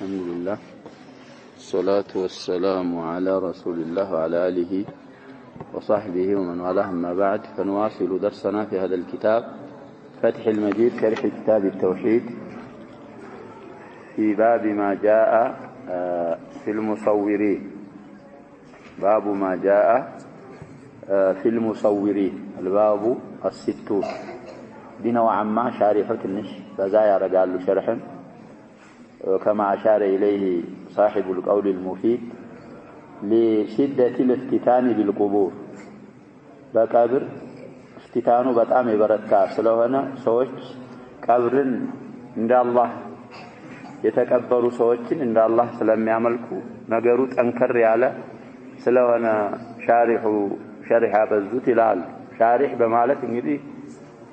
الحمد لله الصلاة والسلام على رسول الله وعلى آله وصحبه ومن والاه أما بعد فنواصل درسنا في هذا الكتاب فتح المجيد شرح كتاب التوحيد في باب ما جاء في المصورين باب ما جاء في المصورين الباب الستون بنوعا ما شارحة النش فزايا رجال شرحا كما أشار إليه صاحب القول المفيد لشدة الافتتان بالقبور بقبر افتتانه بطعم بركة سلوهنا سوچ قبرن عند الله يتكبروا سوچن عند الله سلام يعملكو نغرو ጠንከር ያለ ስለሆነ شارح بزوت ይላል شارح በማለት እንግዲህ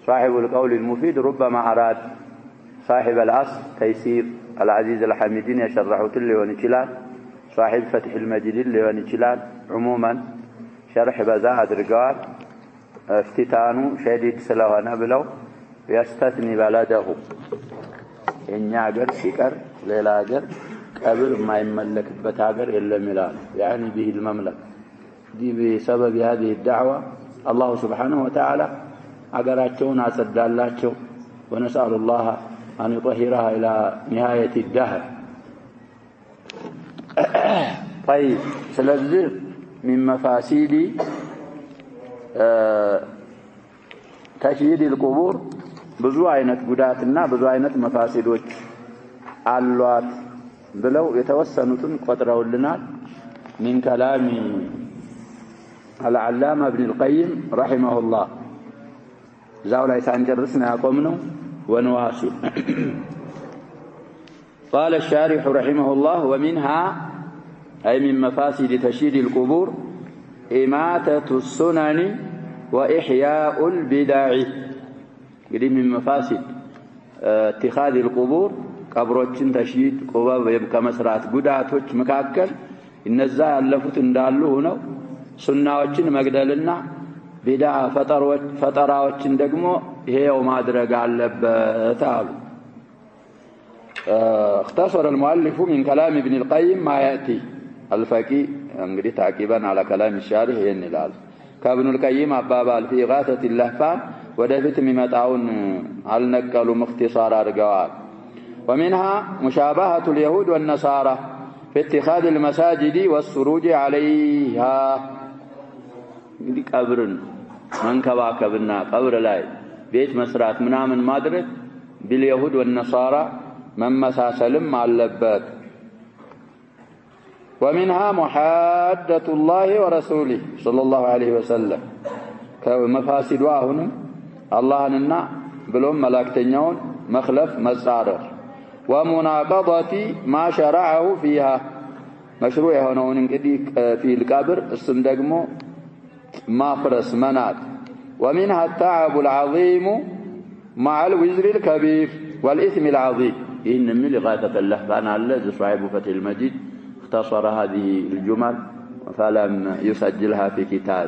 صاحب القول المفيد ربما أراد صاحب الأصل تيسير العزيز الحميدين يشرحوا اللي ونجلال صاحب فتح المجيد اللي ونجلال عموما شرح بزاهد رقال افتتانو شديد سلوهنا بلو يستثني بلده إن يعقر شكر ليلا عقر قبل ما يملك بتعقر إلا ملال يعني به المملك دي بسبب هذه الدعوة الله سبحانه وتعالى عقراتشون عسد اللاتشو ونسأل الله أن يطهرها إلى نهاية الدهر. طيب سلزر من مفاسد تشييد القبور بزو عينة قداتنا بزو عينة مفاسدوች አሏት ብለው የተወሰኑትን ቆጥረውልናል من كلام العلامة ابن القيم رحمه الله ዛው ላይ ሳንጨርስና ያቆምነው ونواصل. قال الشارح رحمه الله ومنها أي من مفاسد تشييد القبور إماتة السنن وإحياء البدع. قديم من مفاسد اتخاذ القبور قبروችን تشييد قباب يبقى مسرات قداتوች መካከል እነዛ ያለፉት እንዳሉ ሆነው ሱናዎችን መግደልና بدع ፈጠራዎችን ደግሞ ይሄው ማድረግ አለበት አሉ. اختصر المؤلف من كلام ابن القيم ما يأتي الفقي እንግዲህ تعقيبا على كلام الشارح ይላል ከابن القيم አባባል في غاثة اللهفان ወደፊት የሚመጣውን አልነቀሉም اختصار አድርገዋል. ومنها مشابهة اليهود والنصارى في اتخاذ المساجد والسروج عليها. እንግዲህ ቀብርን መንከባከብና ቀብር ላይ ቤት መስራት ምናምን ማድረግ باليهود والنصارى መመሳሰልም አለበት. ومنها محادة الله ورسوله صلى الله عليه وسلم ከመፋሲዱ አሁንም አላህንና ብሎም መላእክተኛውን መخለፍ መጻረር ومناقضة ما شرعه فيها مشروع የሆነውን እንግዲህ في القبر እሱም ደግሞ مافرس منات. ومنها التعب العظيم مع الوزر الكبير والإثم العظيم. إن من لغاية اللهفان الذي صاحب فتح المجيد اختصر هذه الجمل فلم يسجلها في كتاب.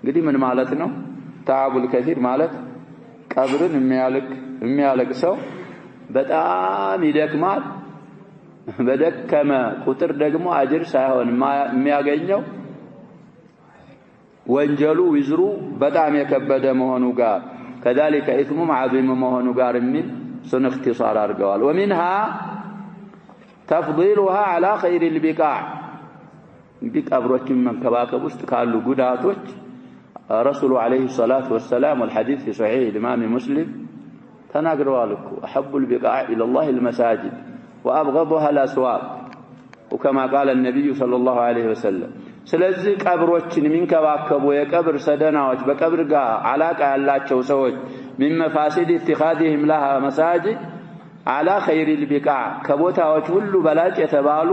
قدي من مالتنا تعب الكثير مالت قبر الميالك سو بتام يدكمال بدكما قطر دقمو أجر ساهون ما يغنيو ወንጀሉ ወዝሩ በጣም የከበደ መሆኑ ጋር كذلك اثم عظيم መሆኑ ጋር የሚል ሱን اختصار አድርገዋል. ومنها تفضيلها على خير البقاع. ቢቀብሮችን መንከባከብ ውስጥ ካሉ ጉዳቶች رسول عليه الصلاة والسلام والحديث في صحيح الإمام مسلم ተናግረዋል እኮ احب البقاع الى الله المساجد وابغضها الاسواق وكما قال النبي صلى الله عليه وسلم. ስለዚህ ቀብሮችን የሚንከባከቡ የቀብር ሰደናዎች በቀብር ጋር አላቃ ያላቸው ሰዎች من مفاسد اتخاذهم لها مساجد على خير البقاع ከቦታዎች ሁሉ በላጭ የተባሉ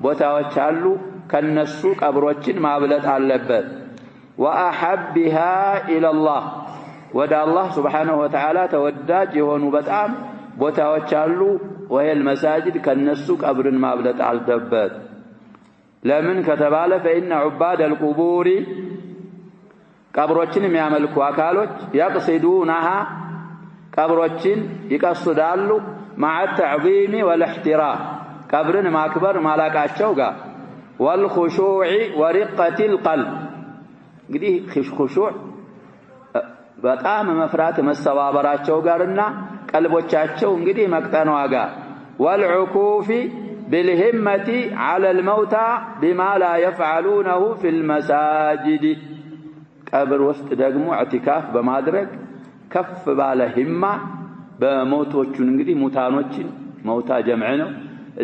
ቦታዎች አሉ ከነሱ ቀብሮችን ማብለጥ አለበት. وأحبها إلى الله ወደ አላህ سبحانه وتعالى ተወዳጅ የሆኑ በጣም ቦታዎች አሉ وهي المساجد ከነሱ ቀብርን ማብለጥ አለበት. ለምን ከተባለ فإن عباد القبور ቀብሮችን የሚያመልኩ አካሎች يقصدونها ቀብሮችን ይቀስዳሉ مع التعظيم والاحترام ቀብርን ማክበር ማላቃቸው ጋር والخشوع ورقة القلب እንግዲህ خشوع በጣም መፍራት መሰባበራቸው ጋርና ቀልቦቻቸው እንግዲህ መቅጠኗ ጋር والعكوف بالهمة على الموتى بما لا يفعلونه في المساجد ቀብር ውስጥ ደግሞ اعتكاف በማድረግ ከፍ ባለ ህማ በሞቶቹን እንግዲህ ሙታኖችን መውታ ጀምዕ ነው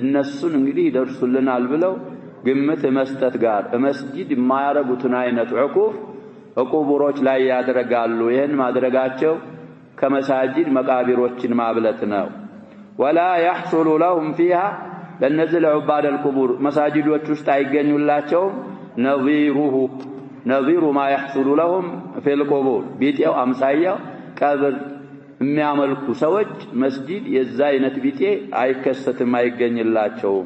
እነሱን እንግዲህ ይደርሱልናል ብለው ግምት መስጠት ጋር መስጊድ የማያረጉትን አይነት ዕቁፍ በቁቡሮች ላይ ያደርጋሉ ይሄን ማድረጋቸው ከመሳጂድ መቃብሮችን ማብለጥ ነው ولا يحصل لهم فيها لنزل عباد القبور مساجدዎች ውስጥ አይገኙላቸው نظير ما يحصل لهم في القبور ቢጤው አምሳያው ቀብር የሚያመልኩ ሰዎች መስጂድ የዛ አይነት ቢጤ አይከሰትም አይገኝላቸው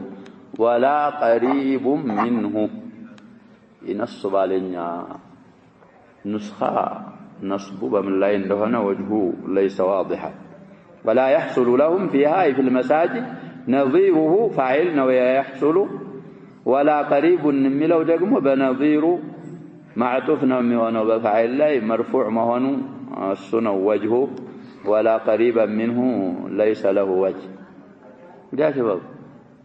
ولا قريب منه ينصب علينا نسخة نصب بمن لا عندهنا وجهه ليس واضحا ولا يحصل لهم فيها في المساجد نظيره فاعل ويحصل ولا قريب نملو دغمو بنظير معطوفنا ميونو بفاعل لا مرفوع مهونو السنه وجهه ولا قريبا منه ليس له وجه ده شباب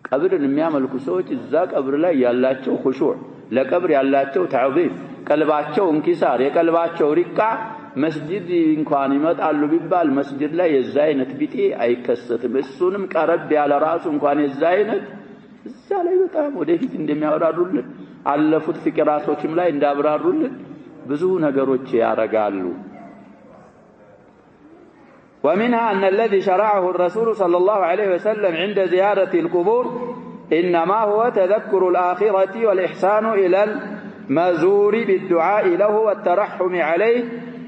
ቀብርን የሚያመልኩ ሰዎች እዛ ቀብር ላይ ያላቸው خشوع ለቀብር ያላቸው تعظيم ቀልባቸው እንኪሳር የቀልባቸው ሪቃ መስጂድ እንኳን ይመጣሉ ቢባል መስጂድ ላይ የዛ አይነት ቢጤ አይከሰትም እሱንም ቀረብ ያለ ራሱ እንኳን የዛ አይነት እዛ ላይ በጣም ወደፊት እንደሚያወራሩልን አለፉት ፍቅራቶችም ላይ እንዳብራሩልን ብዙ ነገሮች ያረጋሉ ومنها أن الذي شرعه الرسول صلى الله عليه وسلم عند زيارة القبور إنما هو تذكر الآخرة والإحسان إلى المزور بالدعاء له والترحم عليه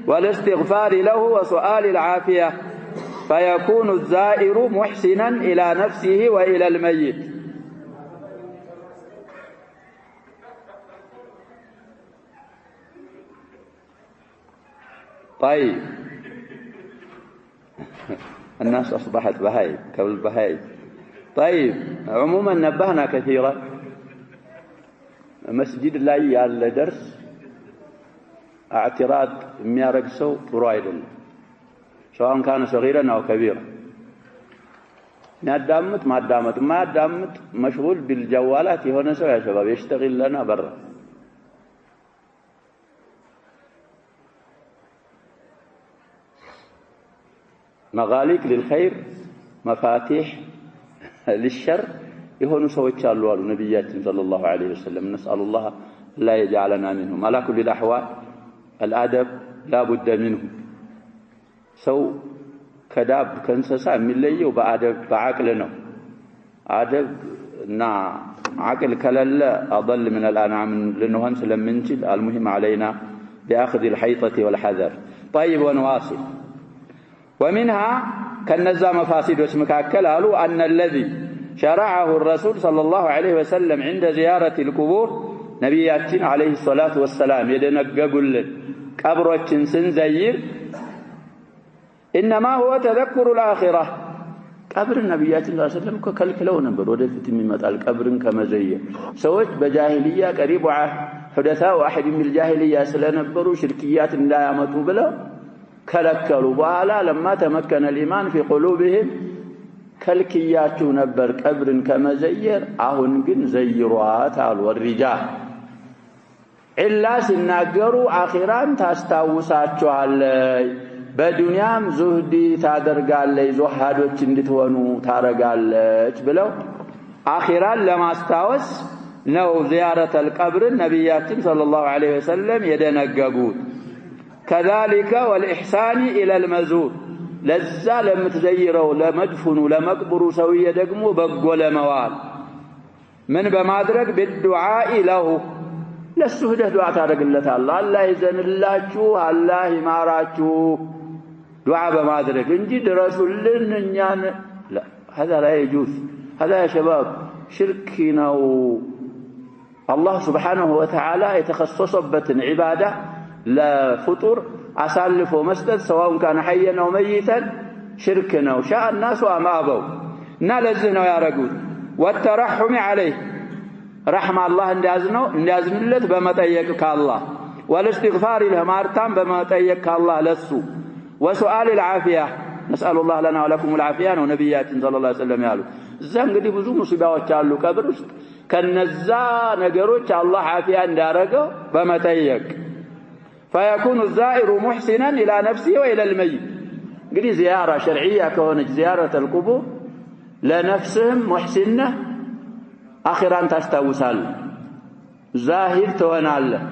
والاستغفار له وسؤال العافية فيكون الزائر محسنا إلى نفسه وإلى الميت طيب الناس أصبحت بهايم قبل بهايم طيب عموما نبهنا كثيرا مسجد لا يال درس اعتراض ميارقسو ጥሩ አይደለም سواء كان صغيرا أو كبيرا نادمت ما دامت ما دامت مشغول بالجوالات هنا سو يا شباب يشتغل لنا برا مغاليق للخير مفاتيح للشر يهونوا سويت قالوا نبياتنا صلى الله عليه وسلم نسأل الله لا يجعلنا منهم على كل الأحوال الأدب لا بد منه سو كداب كنسسا مليو بأدب بعقلنا أدب نا عقل كلل أضل من الأنعام لأنه سلم منجد المهم علينا بأخذ الحيطة والحذر طيب ونواصل ومنها كنزا مفاسد واسمكاكل قالوا أن الذي شرعه الرسول صلى الله عليه وسلم عند زيارة القبور نبياتنا عليه الصلاة والسلام يدنققل قبرتين سنزير إنما هو تذكر الآخرة قبر النبيات الله صلى الله عليه وسلم كالكلو نبر ودفت من مطال قبر كما زير سوج بجاهلية قريب حدثاء واحد من الجاهلية سلنبروا شركيات لا يمتوا بلا كلكلوا بኋላ لما تمكن الإيمان في قلوبهم كلكياتو نبر قبر كما زير አሁን ግን ዘይሯት አሉ الرجال إلا سناغروا آخران ታስታውሳቸዋለች በዱንያም ዙህዲ ታደርጋለች ዙሃዶች እንድትሆኑ ታረጋለች ብለው آخران ለማስታወስ ነው زيارة القبر ነብያችን صلى الله عليه وسلم የደነገጉት كذلك والإحسان إلى المزور لذا لمتزيروا لمدفنوا لمقبروا سوية دقموا بقوا لموال من بمادرك بالدعاء له للسهدة دعاء تارق الله الله يزن الله شو الله ماراچو دعاء بمادرك انجد رسول لنن لا هذا لا يجوز هذا يا شباب شركنا الله سبحانه وتعالى يتخصص بتن عباده لا فطر أسالفه مسجد سواء كان حيا أو ميتا شركنا وشاء الناس وما أبوا نالزنا يا رجل والترحم عليه رحم الله اندازنلت بمطيق كالله والاستغفار له مارتان بمطيق كالله لسو وسؤال العافية نسأل الله لنا ولكم العافية ونبيات صلى الله عليه وسلم يالو زين እንግዲህ ብዙ ሙሲባዎች አሉ ቀብር ውስጥ ከነዛ ነገሮች አላህ አፊያ እንዳረገው በመጠየቅ فيكون الزائر محسنا الى نفسه والى الميت እንግዲህ ዚያራ ሸርዒያ ከሆነች ዚያረተ القبور ለነፍስህም ሙህሲንህ አኺራን ታስታውሳለህ ዛሂር ትሆናለህ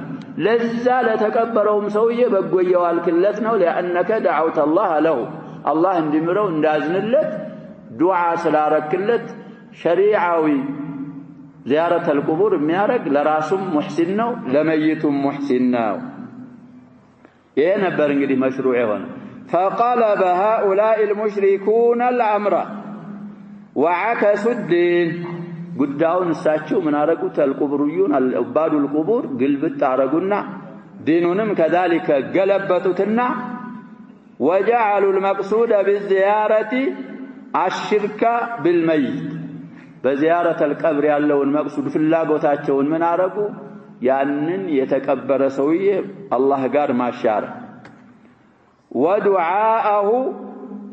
ለዛ ለተቀበረውም ሰውዬ በጎየው አልክለት ነው لانك دعوت الله له الله እንዲምረው እንዳዝንለት ዱዓ ስላረክለት ሸሪዓዊ زيارة القبور የሚያረግ ለራሱም ሙህሲን ነው ለመይቱም ሙህሲን ነው ይሄ ነበር እንግዲህ መሽሩዕ የሆነ فقلب هؤلاء المشركون الامر وعكسوا الدين ጉዳዩን እሳቸው ምን አረጉት القبوريون العباد القبور ግልብጥ አረጉና ዲኑንም كذلك ገለበጡትና وجعلوا المقصود بالزيارة الشرك بالميت በዚያረተ القبر ያለውን መቅሱድ ፍላጎታቸውን ምን አረጉ ያንን የተቀበረ ሰውዬ አላህ ጋር ማሻር ወዱዓአሁ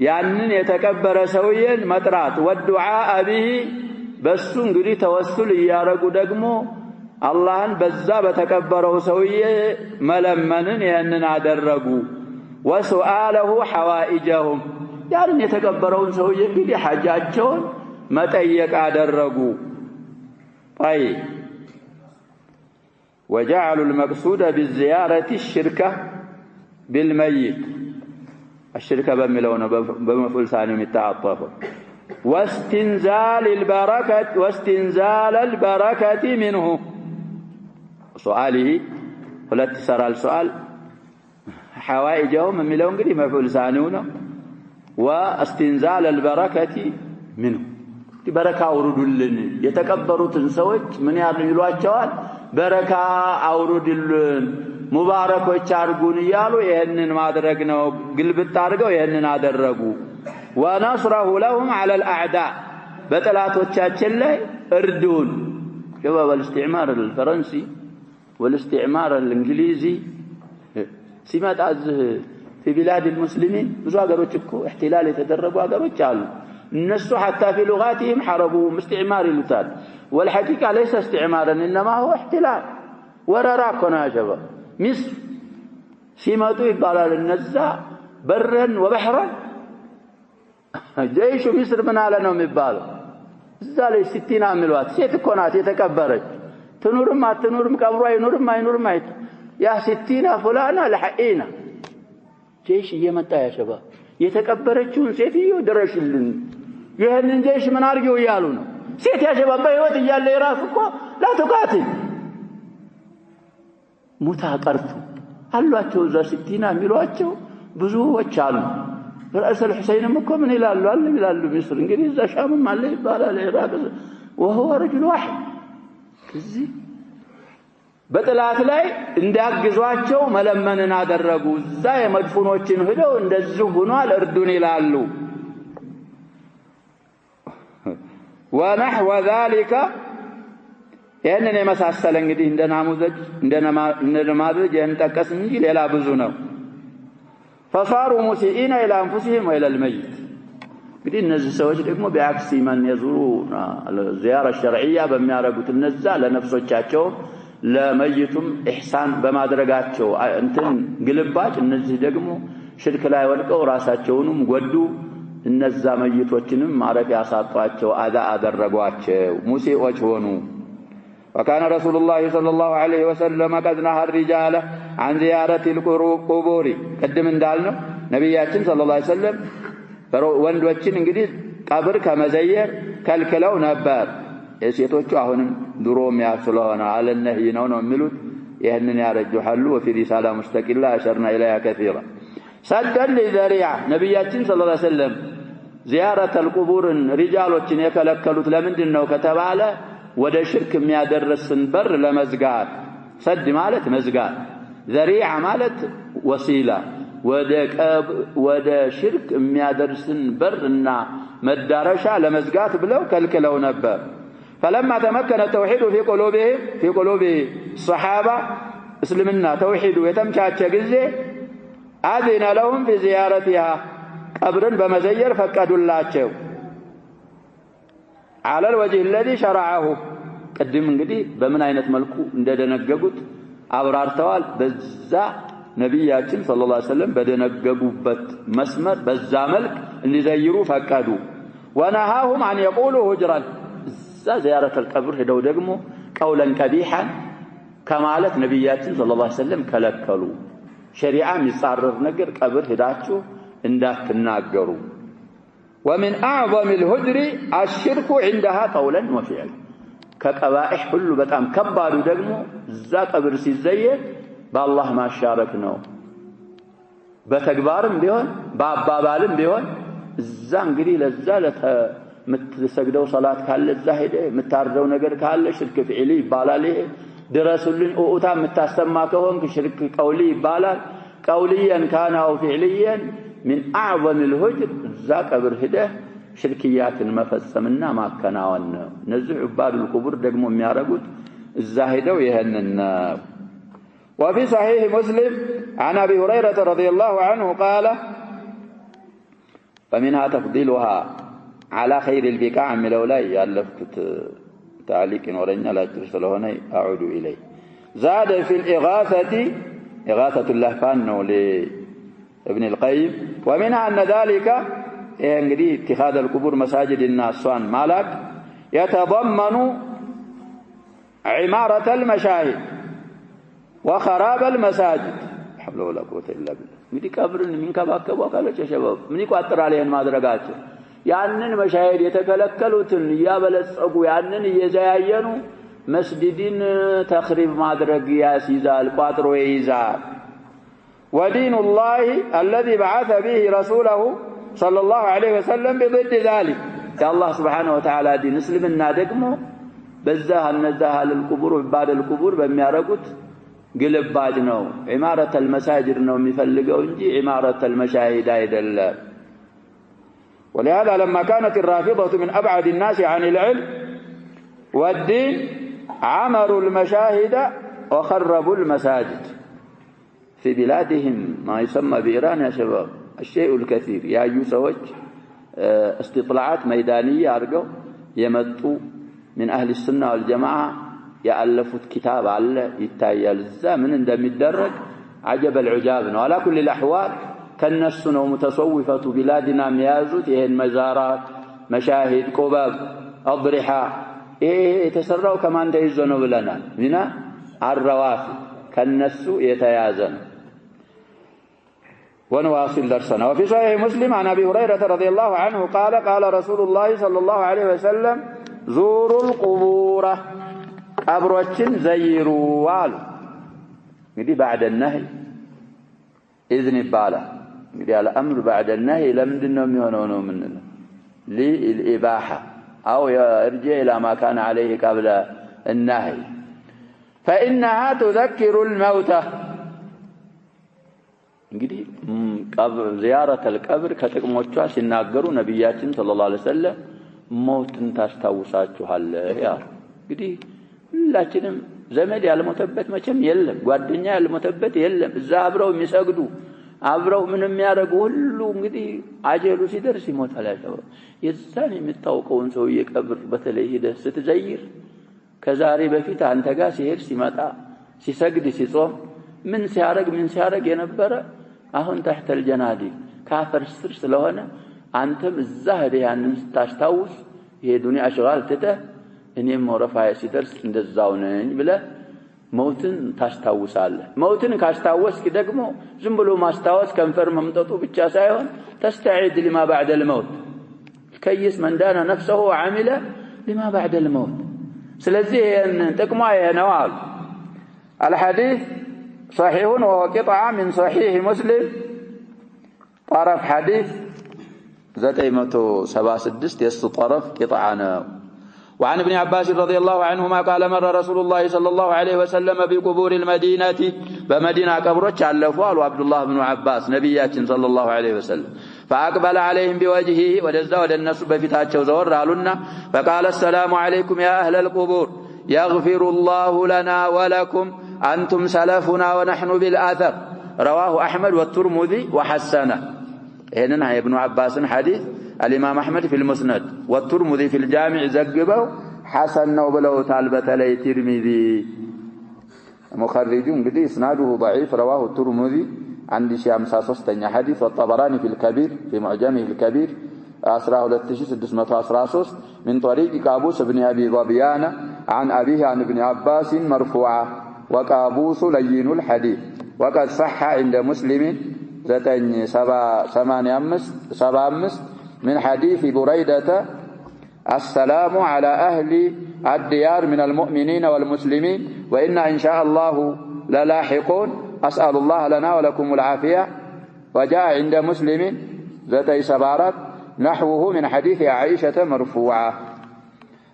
ያንን የተቀበረ ሰውዬን መጥራት ወዱዓአ ቢሂ በሱ እንግዲህ ተወሱል ያረጉ ደግሞ አላህን በዛ በተቀበረው ሰውዬ መለመንን ያንን አደረጉ ወሱአለሁ ሐዋኢጀሁም ያንን የተቀበረውን ሰውዬ እንግዲህ ሐጃቸውን መጠየቅ አደረጉ طيب وجعلوا المقصود بالزيارة الشركة بالميت الشركة بملون بمفعول ثاني متعطف واستنزال البركة منه سؤاله ولا تسرى السؤال حوائجهم ملون قريب مفعول ثاني واستنزال البركة منه بركة أوردلن يتكبروا سويت من يلواቸዋል በረካ አውሩድልን ሙባረኮች አርጉን ይያሉ ይሄንን ማድረግ ነው ግልብጥ አድርገው ይሄንን አደረጉ ወነስረሁ ለሁም على الاعداء በጠላቶቻችን ላይ እርዱን شباب الاستعمار الفرنسي والاستعمار الانجليزي ሲመጣ في بلاد المسلمين ብዙ ሀገሮች እኮ احتلال የተደረጉ ሀገሮች አሉ الناس حتى في لغاتهم حربوا استعمار يلتال والحقيقة ليس استعمارا إنما هو احتلال ورراكنا يا شباب مصر سيماتوا يقال النزاع برا وبحرا جيش مصر من على يبالوا زالي 60 عملوات سيت كونات يتكبرت تنورم ما تنورم كبروا ينورم ما ينورم ما يا 60 فلانا لحقينا جيش يمتى يا شباب يتكبرتون سيتيو درشلن ይሄንን ጀሽ ምን አርገው ይያሉ ነው ሴት ያሸባባ ህይወት ይያለ ይራስ እኮ ላተቃተል ሙታ ቀርቱ አሏቸው እዛ 60 የሚሏቸው ብዙዎች አሉ ራስ الحسينም እኮ ምን ይላሉ አለ ይላሉ ምስር እንግዲህ እዛ ሻምም አለ ይባላል ኢራቅ وهو رجل واحد ከዚህ በጥላት ላይ እንዲያግዟቸው መለመንን አደረጉ እዛ የመድፉኖችን ሄደው እንደዚህ ሆኗል እርዱን ይላሉ ونحو ذلك ያንን የመሳሰለ እንግዲህ እንደነማዘጅ እንጠቀስ እንጂ ሌላ ብዙ ነው فصاروا مسيئين الى انفسهم والى الميت እንግዲህ እነዚህ ሰዎች ደግሞ ቢአክሲ ማን يزورون الزياره الشرعيه በሚያረጉት እነዛ ለነፍሶቻቸው ለመይቱም ኢህሳን በማድረጋቸው እንትን ግልባጭ እነዚህ ደግሞ ሽርክ ላይ ወድቀው ራሳቸውንም ጎዱ እነዛ መይቶችንም ማረፊያ ያሳጣቸው አዛ አደረጓቸው ሙሲዎች ሆኑ وكان رسول الله صلى الله عليه وسلم قد نهى الرجال عن زيارة القبور قدم እንዳልነው ነብያችን ሰለላሁ ዐለይሂ ወሰለም ወንዶችን እንግዲህ ቀብር ከመዘየር ከልክለው ነበር የሴቶቹ አሁንም ድሮም ያስለሆነ አለነህ ነው የሚሉት ይሄንን ያረጁሐሉ وفي رسالة مستقلة أشرنا إليها كثيرا سدا لذريعة ነብያችን ሰለላሁ ዐለይሂ ወሰለም زيارة القبور رجالዎችን የከለከሉት ለምንድነው ከተባለ ወደ ሽርክ የሚያደርስን በር ለመዝጋት ሰድ ማለት መዝጋት ዘሪዓ ማለት ወሲላ ወደ ሽርክ የሚያደርስን በርና መዳረሻ ለመዝጋት ብለው ከልክለው ነበር فلما تمكن التوحيد في قلوب الصحابة اسلمنا توحيد يتمشاچ ጊዜ أذن لهم في زيارتها قبرن بمزير فقدولاچው على الوجه الذي شرعه قدم እንግዲህ በምን አይነት መልኩ እንደደነገጉት አብራርተዋል በዛ ነብያችን ሰለላሁ ዐለይሂ ወሰለም በደነገጉበት መስመር በዛ መልክ እንዲዘይሩ ፈቀዱ ونهاهم عن يقولوا هجرا زيارة القبر ሄደው ደግሞ قولا قبيحا ከማለት ነብያችን ሰለላሁ ዐለይሂ ወሰለም ከለከሉ ሸሪዓ የሚጻረር ነገር ቀብር ሄዳችሁ እንዳትናገሩ ومن اعظم الهجر الشرك عندها قولا وفعلا ከቀባኢህ ሁሉ በጣም ከባዱ ደግሞ እዛ ቀብር ሲዘየር በአላህ ማሻረክ ነው በተግባርም ቢሆን በአባባልም ቢሆን እዛ እንግዲህ ለዛ ለምትሰግደው ሶላት ካለ እዛ ሄደ የምታርደው ነገር ካለ ሽርክ ፊዕሊ ይባላል ይሄ ድረሱልን ኡኡታ የምታሰማ ከሆንክ ሽርክ ቀውሊ ይባላል ቀውሊያን ካና አው ፊዕሊያን من اعظم الهجر እዛ ቀብር ሄደ ሽርክያትን መፈጸምና ማከናወን ነው እነዚህ ዑባድ القبور ደግሞ የሚያረጉት እዛ ሄደው ይሄንን وفي صحيح مسلم عن ابي هريره رضي الله عنه قال فمنها تفضيلها على خير البقاع ملو لا يالفت تعليق ورنا لا ترسلونه اعود اليه زاد في اغاثه اللهفان لابن القيم ومنها ان ذلك يعني اتخاذ القبور مساجد الناس مالك يتضمن عمارة المشاهد وخراب المساجد حول ولا قوة إلا بالله مدي قبرن من كباكبوا قالوا يا شباب من يقطر عليهم ማድረጋቸው ያንን መሻሂድ የተከለከሉትን ያበለጸጉ ያንን እየዘያየኑ መስጂድን ተخريب ማድረግ ያስይዛል ቋጥሮ ይይዛል ودين الله الذي بعث به رسوله صلى الله عليه وسلم بضد ذلك يا الله سبحانه وتعالى دين اسلمنا ደግሞ በዛህ እነዛህ ለልቁቡር بعد القبور በሚያረጉት ግልባጅ ነው ኢማረተ المساجد ነው የሚፈልገው እንጂ ኢማረተ المشاهد አይደለም ولهذا لما كانت الرافضة من أبعد الناس عن العلم والدين عمروا المشاهد وخربوا المساجد في بلادهم ما يسمى بإيران يا شباب الشيء الكثير يا يوسوج استطلاعات ميدانية أرجو يمتوا من أهل السنة والجماعة يألفوا كتاب على يتايل الزمن عندما يدرج عجب العجاب على كل الأحوال كالنسنا ومتصوفة بلادنا ميازوت إهن مزارات مشاهد كباب أضرحة يتسرعوا كمان تيزنوا لنا هنا الروافد كالنسو يتيازن ونواصل درسنا وفي صحيح مسلم عن أبي هريرة رضي الله عنه قال قال رسول الله صلى الله عليه وسلم زوروا القبور قبروችን زيروا አሉ እንግዲህ بعد النهي إذن ይባላል እንግዲህ الأمر بعد النهي ለምንድነው የሚሆነው ነው ምንለው للإباحة أو يرجع إلى ما كان عليه قبل النهي فإنها تذكر الموتى እንግዲህ ቀብር زيارة القبر ከጥቅሞቿ ሲናገሩ ነብያችን ሰለላሁ ዐለይሂ ወሰለም ሞትን ታስታውሳችኋል ያ እንግዲህ ሁላችንም ዘመድ ያልሞተበት መቼም የለም ጓደኛ ያልሞተበት የለም እዛ አብረው የሚሰግዱ አብረው ምን የሚያደርጉ ሁሉ እንግዲህ አጀሉ ሲደርስ ይሞታል ያለው የዛን የሚታወቀውን ሰው የቀብር በተለይ ሄደህ ስትዘይር ከዛሬ በፊት አንተ ጋር ሲሄድ ሲመጣ ሲሰግድ ሲጾም ምን ሲያረግ የነበረ አሁን تحت الجنادي ካፈር ስር ስለሆነ አንተም እዛ ሄደህ ያንን ስታስታውስ ይሄ ዱንያ አሽጋል ተተ እኔም ወረፋዬ ሲደርስ እንደዛው ነኝ ብለህ ሞትን ታስታውሳለህ ሞትን ካስታወስክ ደግሞ ዝም ብሎ ማስታወስ ከንፈር መምጠጡ ብቻ ሳይሆን تستعد لما بعد الموت كيس من دان نفسه وعمل لما بعد الموت ስለዚህ ጥቅሟ ይሄ ነው አሉ الحديث صحيح وهو قطعة من صحيح مسلم طرف حديث 976 يس طرف قطعنا وعن ابن عباس رضي الله عنهما قال مر رسول الله صلى الله عليه وسلم بقبور المدينة بمدينة قبروች አለፉ አሉ عبد الله بن عباس نبياتنا صلى الله عليه وسلم فأقبل عليهم بوجهه ودزا الناس بفتاتشو زور رالنا فقال السلام عليكم يا أهل القبور يغفر الله لنا ولكم أنتم سلفنا ونحن بالآثر رواه أحمد والترمذي وحسنه. هنا ابن عباس حديث الإمام أحمد في المسند والترمذي في الجامع زقبه حسن وبلو طالبة لي ترمذي مخرجون قد إسناده ضعيف رواه الترمذي عندي شيء 53 حديث والطبراني في الكبير في معجمه الكبير 12613 من طريق قابوس بن أبي ظبيان عن أبيه عن ابن عباس مرفوعا وقابوس لين الحديث وقد صح عند مسلم 785 من حديث بريدة السلام على أهل الديار من المؤمنين والمسلمين وإنا إن شاء الله للاحقون أسأل الله لنا ولكم العافية. وجاء عند مسلم ذاتي سبارات نحوه من حديث عائشة مرفوعة.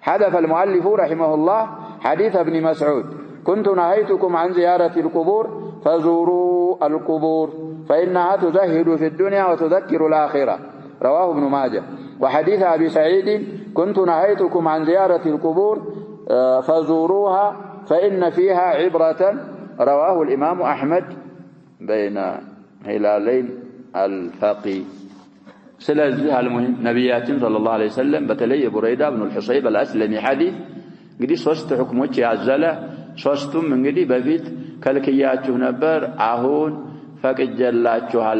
حذف المؤلف رحمه الله حديث ابن مسعود كنت نهيتكم عن زيارة القبور فزوروا القبور فإنها تزهد في الدنيا وتذكر الآخرة رواه ابن ماجه. وحديث أبي سعيد كنت نهيتكم عن زيارة القبور فزوروها فإن فيها عبرة رواه الإمام أحمد بين هلالين الفقي. سلازها المهم نبيات صلى الله عليه وسلم بتلي بريدة بن الحصيب الأسلمي حديث قدي صوست حكموش يعزله صوستم من قدي بفيت كالكياتشه نبر عهون فكجلاتشه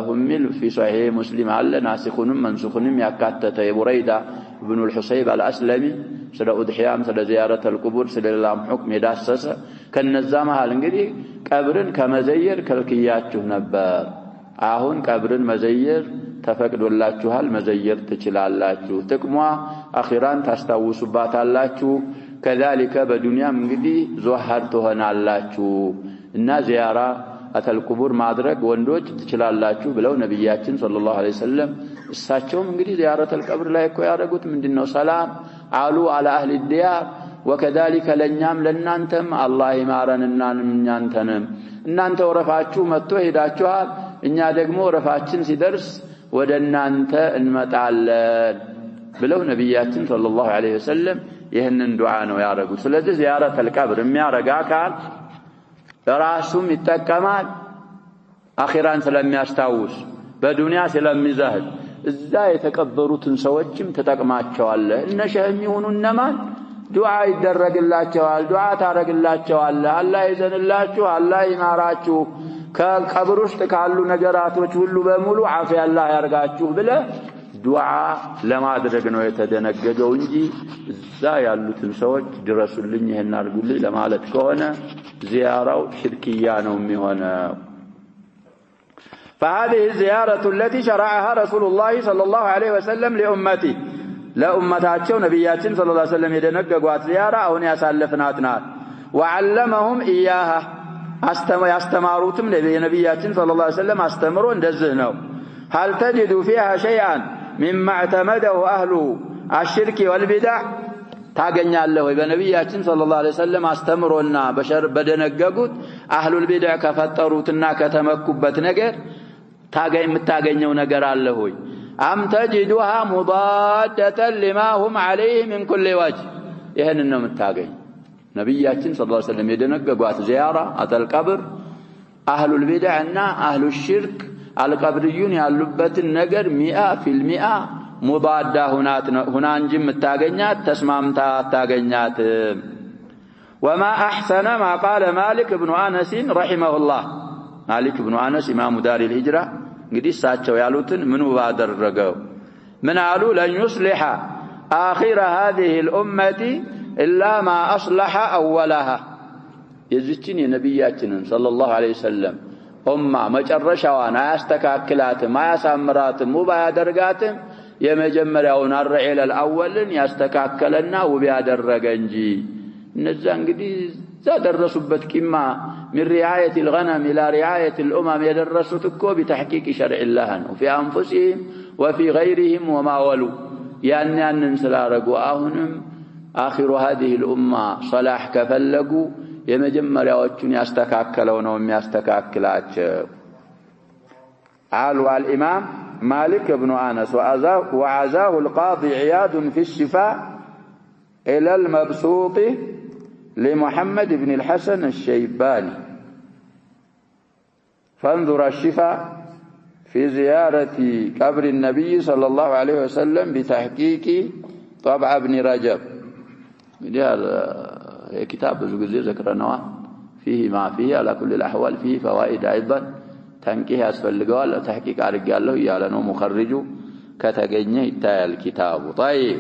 هم في صحيح مسلم على ناسخونم منسوخونم يكاتت بريدة بن الحصيب الأسلمي سلا أضحيام سلا زيارة القبور سلا اللهم حكم يداسس كالنزامها لنقدي كابرن كمزير كالكياتشه نبر عهون كابرن مزير تفقد الله جهال مزير تجلال الله جو تكموا أخيران تستوسبات الله جو كذلك بدنيا منقدي زوهرتهن الله جو الناس زيارة أتى القبور مادرك وندوج تجلال الله جو بلو نبياتين صلى الله عليه وسلم الساتشو منقدي زيارة القبر لا يكو يارقوت من دينه سلام عالوا على أهل الديار وكذلك لنيام لنانتم الله مارن نانتنم እናንተ ወረፋችሁ መጥቶ ሄዳችኋል እኛ ደግሞ ወረፋችን ሲደርስ ወደናንተ እንመጣለን ብለው ነብያችን ሰለላሁ ዐለይሂ ወሰለም ይሄንን ዱዓ ነው ያደረጉት። ስለዚህ ዚያረተ القبر የሚያረጋ አካል ራሱም ይጠቀማል አኺራን ስለሚያስታውስ በዱንያ ስለሚዘህድ እዛ የተቀበሩትን ሰዎችም ተጠቅማቸዋል። እነ ሸህም ይሁኑ እነማን ዱዓ ይደረግላቸዋል ዱዓ ታረግላቸዋል አላህ ይዘንላችሁ አላህ ይማራችሁ ከቀብር ውስጥ ካሉ ነገራቶች ሁሉ በሙሉ አፊያ አላህ ያርጋችሁ ብለ ዱዓ ለማድረግ ነው የተደነገገው እንጂ እዛ ያሉትን ሰዎች ድረሱልኝ ይሄን አርጉልኝ ለማለት ከሆነ ዚያራው ሽርክያ ነው የሚሆነው። فهذه الزيارة التي شرعها رسول الله صلى الله عليه وسلم لأمته لأمتاتشو نبياتين صلى الله عليه وسلم يدنققوات زيارة أو يسالفنات نار وعلمهم إياها يستماروتم نبياتين صلى الله عليه وسلم استمرون دزهنو. هل تجد فيها شيئا مما اعتمده أهل الشرك والبدع تاقنيا الله بنبياتين صلى الله عليه وسلم استمرونا بشر بدنققوت أهل البدع كفتروتنا كتمكبت نقر تاقنيو نقر الله أم تجدها مضادة لما هم عليه من كل وجه يهن النوم التاقين نبياتين صلى الله عليه وسلم يدنققوات زيارة أتى القبر أهل البدعنا أهل الشرك القبريون ياللبة النقر 100% مضادة هنا نجم التاقينات تسمامتا التاقينات. وما أحسن ما قال مالك بن أنس رحمه الله. مالك بن أنس إمام دار الهجرة قد ساتشو يالوتن منو بادر رقو من قالوا لن يصلح آخر هذه الأمة إلا ما أصلح أولها. يزيتني نبياتنا صلى الله عليه وسلم أمة مجرشوان يستكاكلاتهم ما يسامراتهم وبادرقاتهم يمجمرون الرعيل الأول يستكاكلنا وبادرقنجي نزان قد درسوا كما من رعاية الغنم إلى رعاية الأمم يدرسوا بتحقيق شرع الله وفي أنفسهم وفي غيرهم وما ولوا يعني أن ننسلا رقواهم آخر هذه الأمة صلاح كفلقوا يمجمر يوجون يستكاكلون وهم يستكاكلات. قالوا الإمام مالك بن أنس وعزاه القاضي عياض في الشفاء إلى المبسوط لمحمد بن الحسن الشيباني فانظر الشفاء في زيارة قبر النبي صلى الله عليه وسلم بتحقيق طبع ابن رجب. هذا كتاب بزوجي ذكرناه فيه ما فيه على كل الأحوال فيه فوائد أيضا تنكيه أسفل قال تحقيق أرجع له يعلنه مخرجه كتجنيه يتاع الكتاب. طيب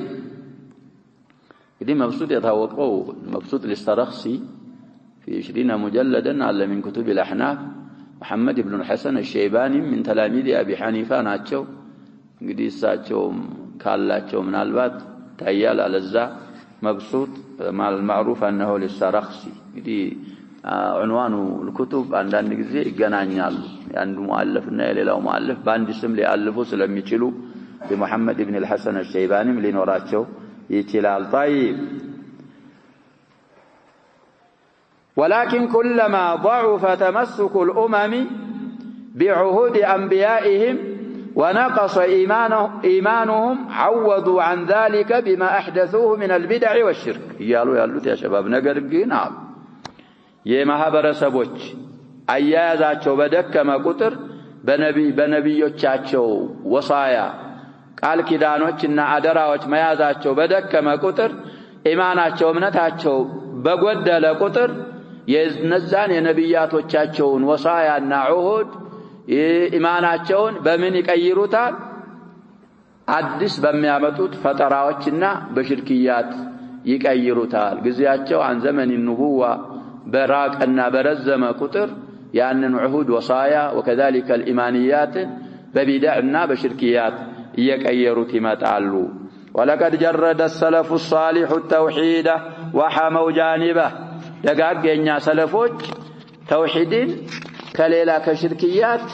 دي مبسوط يتوقعه مبسوط للسرخسي في 20 مجلدا على من كتب الأحناف محمد بن الحسن الشيباني من تلاميذ أبي حنيفة ناتشو እንግዲህ እሳቸውም ካላቸው ምናልባት ታያል አለዛ مبسوط مع المعروف أنه للسرخسي እንግዲህ عنوان الكتب عندنا ጊዜ ይገናኛሉ አንዱ ሙአለፍና የሌላው ሙአለፍ በአንድ ስም ሊያልፉ ስለሚችሉ በመሐመድ ኢብኑ الحسن الشيباني ሊኖራቸው ይችላል. طيب ولكن كلما ضعف تمسك الأمم بعهود أنبيائهم ونقص إيمانهم عوضوا عن ذلك بما أحدثوه من البدع والشرك. يالو يا شباب نقرقين نعم يمهبر سبوش أيازاتشو بدكما قطر بنبيوچاچو وصايا قال كدانوچنا أدراوچ ميازاتشو بدكما قطر إيماناتشو منتاتشو بقودل قطر የነዛን የነብያቶቻቸውን ወሳያና ዑሁድ ኢማናቸውን በምን ይቀይሩታል? አዲስ በሚያመጡት ፈጠራዎችና በሽርክያት ይቀይሩታል። ግዚያቸው عن زمن النبوة በራቀና በረዘመ ቁጥር ያንን ዑሁድ ወሳያ وكذلك الإيمانيات በቢድዕና በሽርክያት እየቀየሩት ይመጣሉ። ولقد جرد السلف الصالح التوحيد وحموا جانبه ደጋገኛ ሰለፎች ተውሂድን ከሌላ ከሽርክያት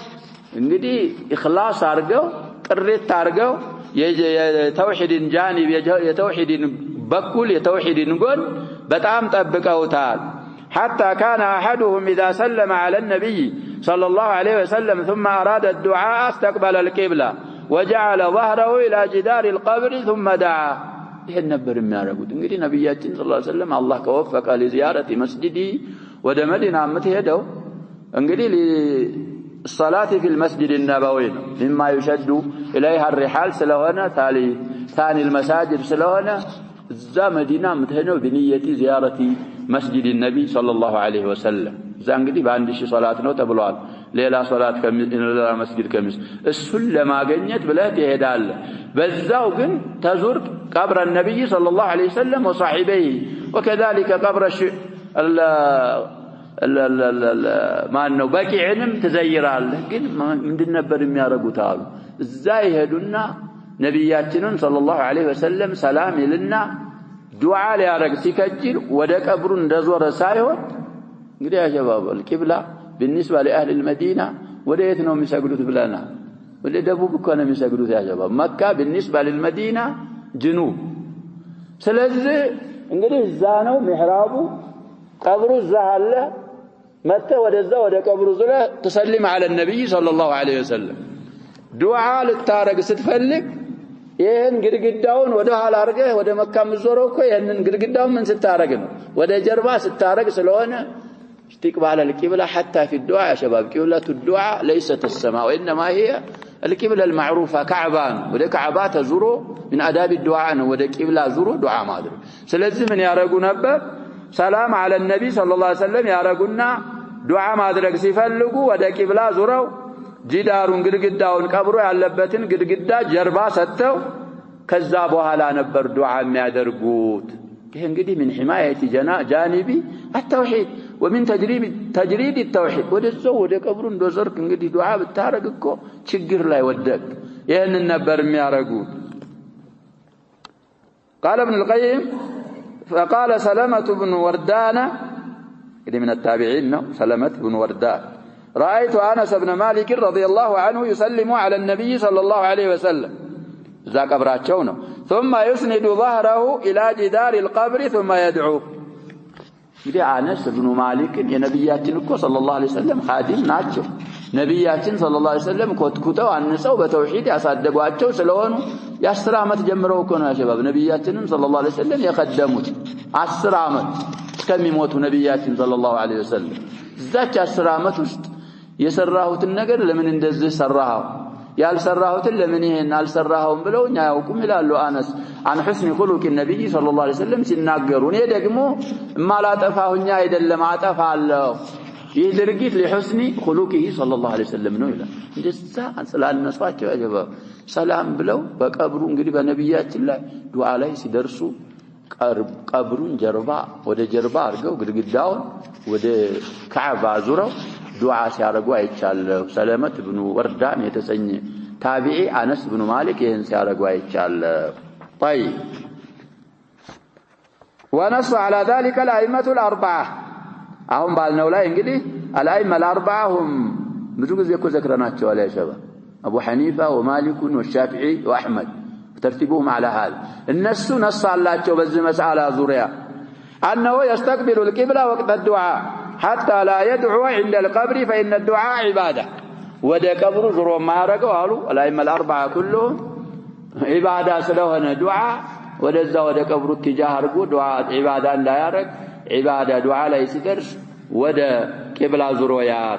እንግዲህ ኢኽላስ አርገው ጥሪት አርገው የተውሂድን ጃኒብ የተውሂድን በኩል የተውሂድን ጎን በጣም ጠብቀውታል። حتى كان أحدهم إذا سلم على النبي صلى الله عليه وسلم ثم أراد الدعاء استقبل القبلة وجعل ظهره إلى جدار القبر ثم دعا. ይሄን ነበር የሚያደርጉት። እንግዲህ ነብያችን ሰለላሁ ዐለይሂ ወሰለም አላህ ከወፈቀ ለዚያረቲ መስጂዲ ወደ መዲና የምትሄደው እንግዲህ ለሰላት في المسجد النبوي ነው مما يشد إليها الرحال ስለሆነ ثاني المساجد ስለሆነ እዛ መዲና የምትሄደው بنية زيارة مسجد النبي صلى الله عليه وسلم እዛ እንግዲህ በአንድ ሺህ ሶላት ነው ተብሏል። ሌላ ሶላት ከሌላ መስጊድ ከሚስ እሱን ለማግኘት ብለህ ትሄዳለህ። በዛው ግን ተዙር قبر النبي صلى الله عليه وسلم وصاحبيه وكذلك قبر ما انه በቂዕንም ትዘይራለህ። ግን ምንድን ነበር የሚያረጉት አሉ እዛ ይሄዱና ነብያችንን صلى الله عليه وسلم ሰላም ይልና ዱዓ ሊያረግ ሲከጅል ወደ ቀብሩ እንደዞረ ሳይሆን እንግዲህ ያ ሸባብ القبلة بالنسبة لأهل المدينة وديت نوم يسجدوا بلنا ولا دبوب كانوا يسجدوا يا شباب. مكة بالنسبة للمدينة جنوب سلازة እንግዲህ እዛ ነው محرابه قبر الزهله متى ودزا ወደ ቀብሩ ዙሪያ تسلم على النبي صلى الله عليه وسلم دعاء ልታረግ ስትፈልግ ይሄን ግድግዳውን ወደ ኋላ አርገህ ወደ መካ ምዞረው እኮ ይሄንን ግድግዳውን ምን ስታረግ ነው ወደ ጀርባ ስታረግ ስለሆነ استقبال القبلة حتى في الدعاء يا شباب. قبلة الدعاء ليست السماء وإنما هي القبلة المعروفة كعبان وده كعبات تزوروا من آداب الدعاء وده قبلة زوروا دعاء ما أدري سلزم من يارجون نبأ سلام على النبي صلى الله عليه وسلم يارجونا دعاء ما أدري سيفلقوا وده قبلة زوروا جدارون قدقداون كبروا على لبتين قدقدا جربا ستو كذابوها لا نبر دعاء ما أدرجوت ይሄን እንግዲህ من حماية جانبي التوحيد ومن تجريد التوحيد ወደዛው ወደ ቀብሩ እንደዘርክ እንግዲህ ዱዓ ብታረግ እኮ ችግር ላይ ወደቅ። ይሄንን ነበር የሚያረጉት። قال ابن القيم فقال سلمة بن وردان إذا من التابعين سلمة بن وردان رأيت أنس بن مالك رضي الله عنه يسلم على النبي صلى الله عليه وسلم ذا قبراቸው ነው ثم يسند ظهره إلى جدار القبر ثم يدعو. እንግዲህ አነስ ብኑ ማሊክ የነብያችን እኮ ሰለላሁ ዐለይሂ ወሰለም ኻዲም ናቸው። ነብያችን ሰለላሁ ዐለይሂ ወሰለም ኮትኩተው አንጸው በተውሂድ ያሳደጓቸው ስለሆኑ የ10 ዓመት ጀምረው እኮ ነው ያሸባብ ነብያችንም ሰለላሁ ዐለይሂ ወሰለም የቀደሙት 10 ዓመት እስከሚሞቱ ነብያችን ሰለላሁ ዐለይሂ ወሰለም እዛች 10 ዓመት ውስጥ የሰራሁትን ነገር ለምን እንደዚህ ሰራኸው ያልሰራሁትን ለምን ይሄን አልሰራኸውም ብለው ያውቁም ይላሉ አነስ عن حسن خلق النبي صلى الله عليه وسلم ሲናገሩ እኔ ደግሞ ማላጠፋሁኛ አይደለም አጠፋለሁ ይህ ድርጊት ለحسن خلقه صلى الله عليه وسلم ነው ይላል እንደዛ ስላልነሷቸው ያጀባ ሰላም ብለው በቀብሩ እንግዲህ በነብያችን ላይ ዱዓ ላይ ሲደርሱ ቀብሩን ጀርባ ወደ ጀርባ አርገው ግድግዳውን ወደ ካዕባ ዙረው ዱዓ ሲያረጉ አይቻለሁ ሰለመት ኢብኑ ወርዳን የተሰኘ ታቢዒ አነስ ኢብኑ ማሊክ ይሄን ሲያረጉ አይቻለሁ طيب ونص على ذلك الائمه الاربعه አሁን ባልነው ላይ እንግዲህ الائمه الاربعه هم ብዙ ጊዜ እኮ ዘክረናቸው አለ ያሸባ አቡ ሐኒፋ ወማሊክ ወሻፊዒ ወአህመድ ترتيبهم على هذا الناس نص አላቸው በዚህ መስአላ ዙሪያ انه يستقبل القبلة وقت الدعاء حتى لا يدعو عند القبر فإن الدعاء عبادة وده قبر زرو ما يرقوا قالوا الائمه الاربعه كلهم عباده ስለሆነ دعاء ወደዛ ወደ ቀብሩ اتجاه አርጎ دعاء عباده እንዳያረግ عباده دعاء ላይ ሲደርስ ወደ ቂብላ ዙሮ ያር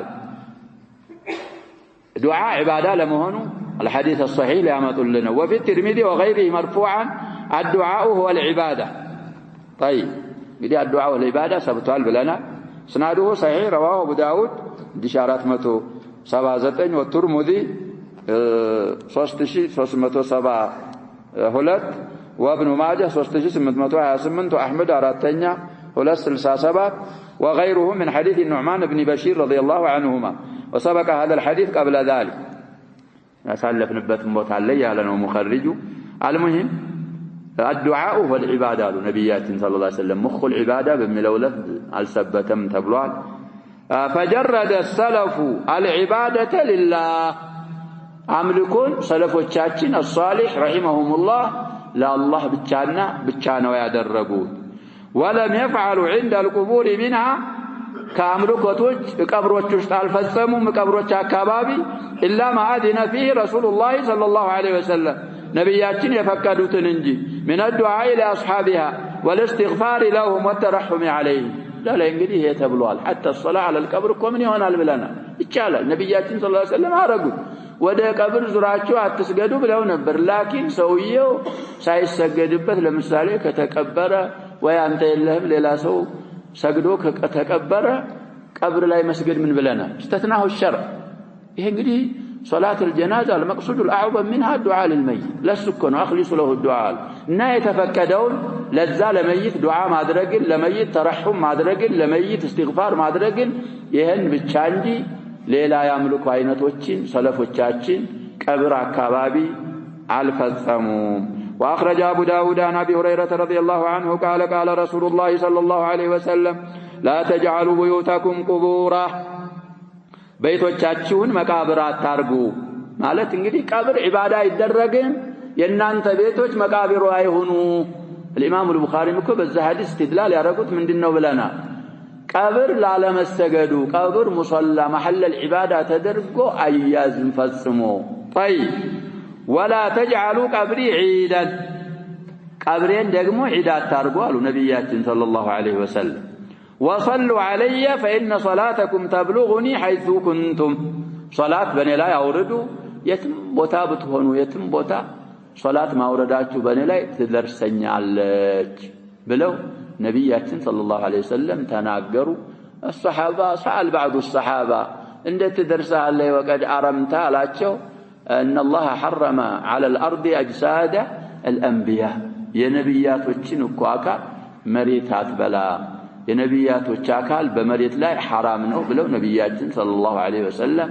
دعاء عباده ለመሆኑ الحديث الصحيح يامطل لنا وفي الترمذي وغيره مرفوعا الدعاء هو العباده طيب بدي الدعاء والعباده ثبتوا بلنا سناده صحيح رواه ابو داود 1479 والترمذي 3372 وابن ماجه 3828 واحمد اراتኛ 267 وغيره من حديث النعمان بن بشير رضي الله عنهما وسبق هذا الحديث قبل ذلك ያሳለፍንበት ቦታ ላይ ያለ ነው ሙኸርጁ المهم الدعاء والعباده ነብያችን ሰለላሁ ዐለይሂ ወሰለም مخ العباده በሚለው ለፍዝ አልሰበተም ተብሏል فجرد السلف العباده لله አምልኮን ሰለፎቻችን الصالح رحمهم الله لله ብቻና ብቻ ነው ያደረጉት ولم يفعلوا عند القبور منها ከአምልኮቶች ቀብሮች ውስጥ አልፈጸሙም ቀብሮች አካባቢ إلا ما أذن فيه رسول الله صلى الله عليه وسلم ነብያችን የፈቀዱትን እንጂ من الدعاء لأصحابها والاستغفار لهم والترحم عليهم لا እንግዲህ ይሄ ተብሏል حتى الصلاة على القبر ምን ይሆናል ብለና ይቻላል ነብያችን صلى الله عليه وسلم አረጉት ወደ ቀብር ዙራቸው አትስገዱ ብለው ነበር ላኪን ሰውየው ሳይሰገድበት ለምሳሌ ከተቀበረ ወይ አንተ የለህም ሌላ ሰው ሰግዶ ከተቀበረ ቀብር ላይ መስገድ ምን ብለና استثناه الشرع ይሄ እንግዲህ صلاه الجنازه المقصود الاعظم منها الدعاء للميت لسكن اخلص له الدعاء እና የተፈቀደውን ለዛ ለመይት ዱዓ ማድረግን ለመይት ተረሑም ማድረግን ለመይት استغفار ማድረግን ይሄን ብቻ እንጂ ሌላ ያምልኩ አይነቶችን ሰለፎቻችን ቀብር አካባቢ አልፈጸሙም واخرج ابو داود عن ابي هريره رضي الله عنه قال قال رسول الله صلى الله عليه وسلم لا تجعلوا بيوتكم قبورا ቤቶቻችሁን መቃብር አታርጉ ማለት እንግዲህ ቀብር ዒባዳ ይደረግም የናንተ ቤቶች መቃብሩ አይሁኑ الامام البخاري እኮ በዛ ሐዲስ استدلال ያረጉት ምንድነው ብለና ቀብር ላለመሰገዱ ቀብር ሙሰላ محل العباده ተደርጎ አያዝም ፈጽሞ طيب ولا تجعلوا قبري عيدا قبرين ደግሞ ዒድ አታርጉ አሉ ነብያችን ሰለላሁ ዐለይሂ ወሰለም وصلوا علي فإن صلاتكم تبلغني حيث كنتم صلاة بني لا يوردوا يتم بوتا بتهونوا يتم بوتا صلاة ما ورداتوا بني لا تدرسنيالك بلو نبياتنا صلى الله عليه وسلم تناقروا الصحابة سأل بعض الصحابة إن تدرسها اللي وقد أرمت لاتشو أن الله حرم على الأرض أجساد الأنبياء يا نبيات وتشنكوا أكا مريتات بلا የነብያቶች አካል በመሬት ላይ حرام ነው ብለው ነብያችን ሰለላሁ ዐለይሂ ወሰለም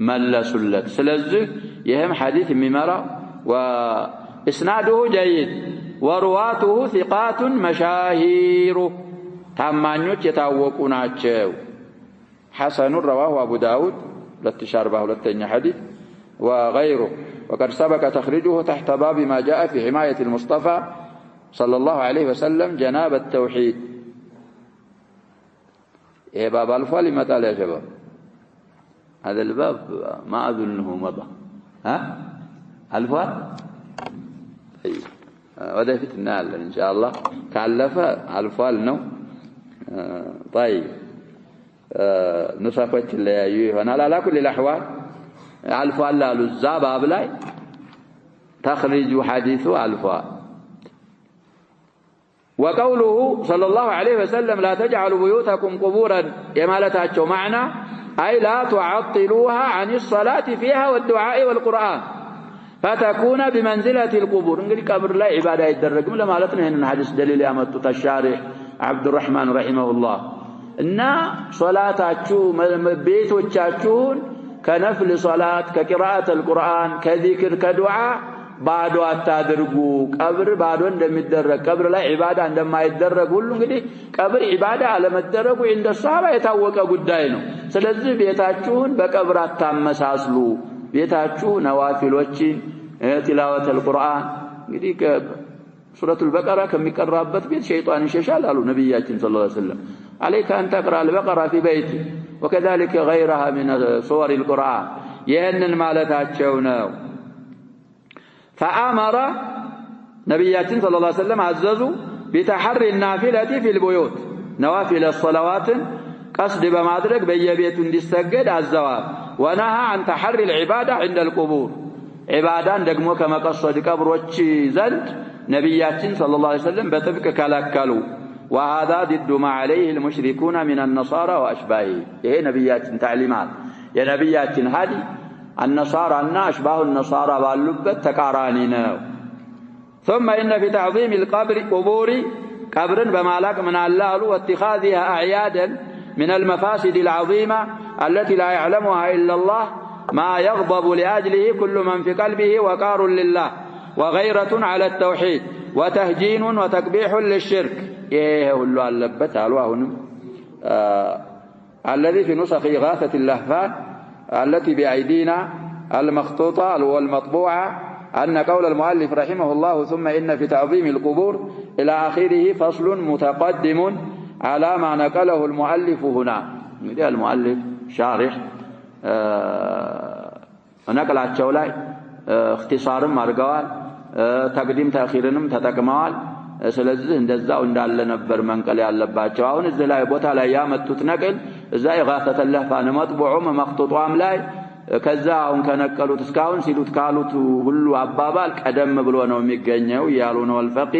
መለሱለት ስለዚህ ይሄም ሐዲስ የሚመራው واسناده جيد ورواته ثقات مشاهير ታማኞች የታወቁ ናቸው حسن رواه ابو داود 242 حديث وغيره وقد سبق تخريجه تحت باب ما جاء في حماية المصطفى صلى الله عليه وسلم جناب التوحيد ይሄ ባብ አልፏል ይመጣል ያሸባ هذا الباب ما أظنه مضى ألفوا طيب وده فتنة إن شاء الله كالفة ألفوا لنا طيب نسخة اللي أيوه على كل الأحوال ألفوا للزاب أبلاي تخرج حديثه ألفوا. وقوله صلى الله عليه وسلم لا تجعلوا بيوتكم قبورا يمالتاتشو معنى أي لا تعطلوها عن الصلاة فيها والدعاء والقرآن فتكون بمنزلة القبور. نقول قبر لا عبادة يدرج ولا مالتنا هنا حديث دليل يامت الشارح عبد الرحمن رحمه الله إن صلاتاتشو بيتوتشاتشون كنفل صلاة كقراءة القرآن كذكر كدعاء ባዶ አታድርጉ ቀብር ባዶ እንደሚደረግ ቀብር ላይ ዒባዳ እንደማይደረግ ሁሉ እንግዲህ ቀብር ዒባዳ አለመደረጉ እንደ ሷሃባ የታወቀ ጉዳይ ነው። ስለዚህ ቤታችሁን በቀብር አታመሳስሉ። ቤታችሁ ነዋፊሎችን ቲላወተል ቁርአን እንግዲህ ሱረቱል በቀራ ከሚቀራበት ቤት ሸይጣን ይሸሻል አሉ ነብያችን ሰለላሁ ዐለይሂ ወሰለም عليك أن تقرأ البقرة في بيتك وكذلك غيرها من صور القرآن ይህንን ማለታቸው ነው። فأمر نبياتنا صلى الله عليه وسلم عززوا بتحري النافلة في البيوت نوافل الصلوات قصد بمادرك بيبيت ديستجد الزواب ونهى عن تحري العبادة عند القبور عبادة دقمو كما قصد قبروች زند نبياتنا صلى الله عليه وسلم بطبق كلكلوا وهذا ضد ما عليه المشركون من النصارى وأشباهه. إيه نبياتنا تعليمات يا نبياتنا هذه النصارى أشباه النصارى باللبة تكارانينا. ثم إن في تعظيم القبر قبور قبر بمالك من الله واتخاذها أعيادا من المفاسد العظيمة التي لا يعلمها إلا الله ما يغضب لأجله كل من في قلبه وقار لله وغيرة على التوحيد وتهجين وتكبيح للشرك. إيه هو اللبة الواهن الذي في نسخ إغاثة اللهفان التي بأيدينا المخطوطة والمطبوعة أن قول المؤلف رحمه الله ثم إن في تعظيم القبور إلى آخره فصل متقدم على ما نقله المؤلف هنا. المؤلف شارح نقل الشولاي اختصار مرقوال تقديم تأخيرنم تتكمال ስለዚህ እንደዛው እንዳለ ነበር መንቀል ያለባቸው። አሁን እዚህ ላይ ቦታ ላይ ያመጡት ነቅል እዛ ኢጋሰተ ለህፋን መጥቡዑም መክቱጧም ላይ ከዛ አሁን ከነቀሉት እስካሁን ሲሉት ካሉት ሁሉ አባባል ቀደም ብሎ ነው የሚገኘው ያሉ ነው አልፈቂ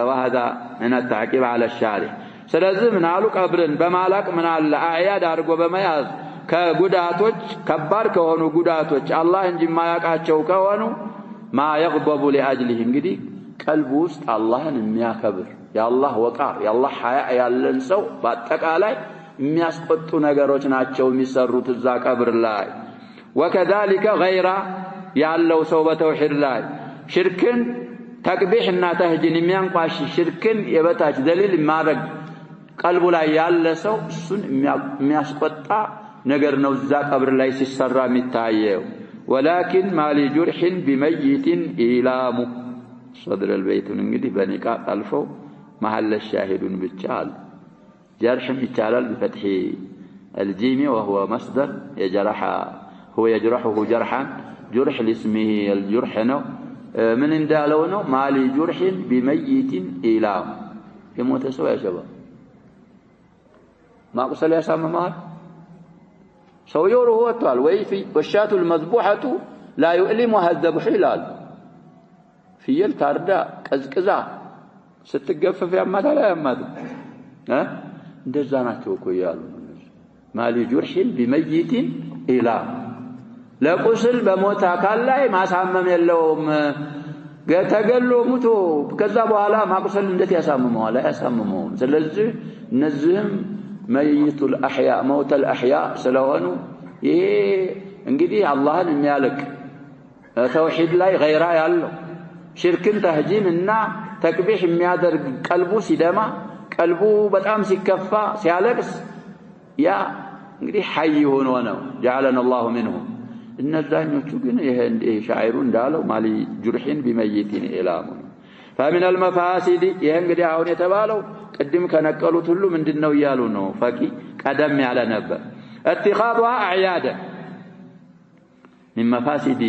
وهذا من التعقيب على الشارع። ስለዚህ ምን አሉ ቀብርን በማላቅ ምን አለ አያድ አድርጎ በመያዝ ከጉዳቶች ከባድ ከሆኑ ጉዳቶች አላህ እንጂ ማያቃቸው ከሆኑ ما يغضب لاجله እንግዲህ ቀልብ ውስጥ አላህን የሚያከብር ያላህ ወቃር ያላህ ሐያ ያለን ሰው በአጠቃላይ የሚያስቆጡ ነገሮች ናቸው የሚሰሩት እዛ ቀብር ላይ። وكذلك غير ያለው ሰው በተውሂድ ላይ ሽርክን ተክቢህና ተህጂን የሚያንቋሽ ሽርክን የበታች ደሊል ማድረግ ቀልቡ ላይ ያለ ሰው እሱን የሚያስቆጣ ነገር ነው እዛ ቀብር ላይ ሲሰራ የሚታየው። ولكن ما لجرح بميت إيلام صدر البيت እንግዲህ በኒቃቅ አልፈው محل الشاهدون بالجال جرح يتعلل بفتح الجيم وهو مصدر يجرح هو يجرحه جرحا جرح لاسمه الجرح ነው من እንዳለው ነው ما لجرح بميت إيلام የሞተ ሰው ያሸባ ማቁሰል ያሳመማል ሰውየው ሩህ ወጥቷል ወይ ወሻቱ المذبوحة لا يؤلمها الذبح ይላል። ፍየል ታርዳ ቀዝቅዛ ስትገፈፍ ያማታል አያማትም እንደዛ ናቸው እኮ ያሉ ማሊ ጁርሂን بميت إيلام ለቁስል በሞት አካል ላይ ማሳመም የለውም። ተገሎ ሙቶ ከዛ በኋላ ማቁሰል እንዴት ያሳምመዋል? አያሳምመውም። ስለዚህ እነዚህም ميت الأحياء موت الأحياء ስለሆኑ ይሄ እንግዲህ አላህን የሚያልቅ ተውሂድ ላይ ገይራ ያለው ሽርክን ተህጂንና ተክቢህ የሚያደርግ ቀልቡ ሲደማ ቀልቡ በጣም ሲከፋ ሲያለቅስ ያ እንግዲህ ሐይ ሆኖ ነው جعلنا الله منهم። እነዛኞቹ ግን ይሄ ሻዒሩ እንዳለው ማሊ ጁርሂን بميت إيلام فمن المفاسد ይሄ እንግዲህ አሁን የተባለው ቅድም ከነቀሉት ሁሉ ምንድነው ይያሉ ነው ፈቂ ቀደም ያለ ነበር። اتخاذها اعيادا من مفاسد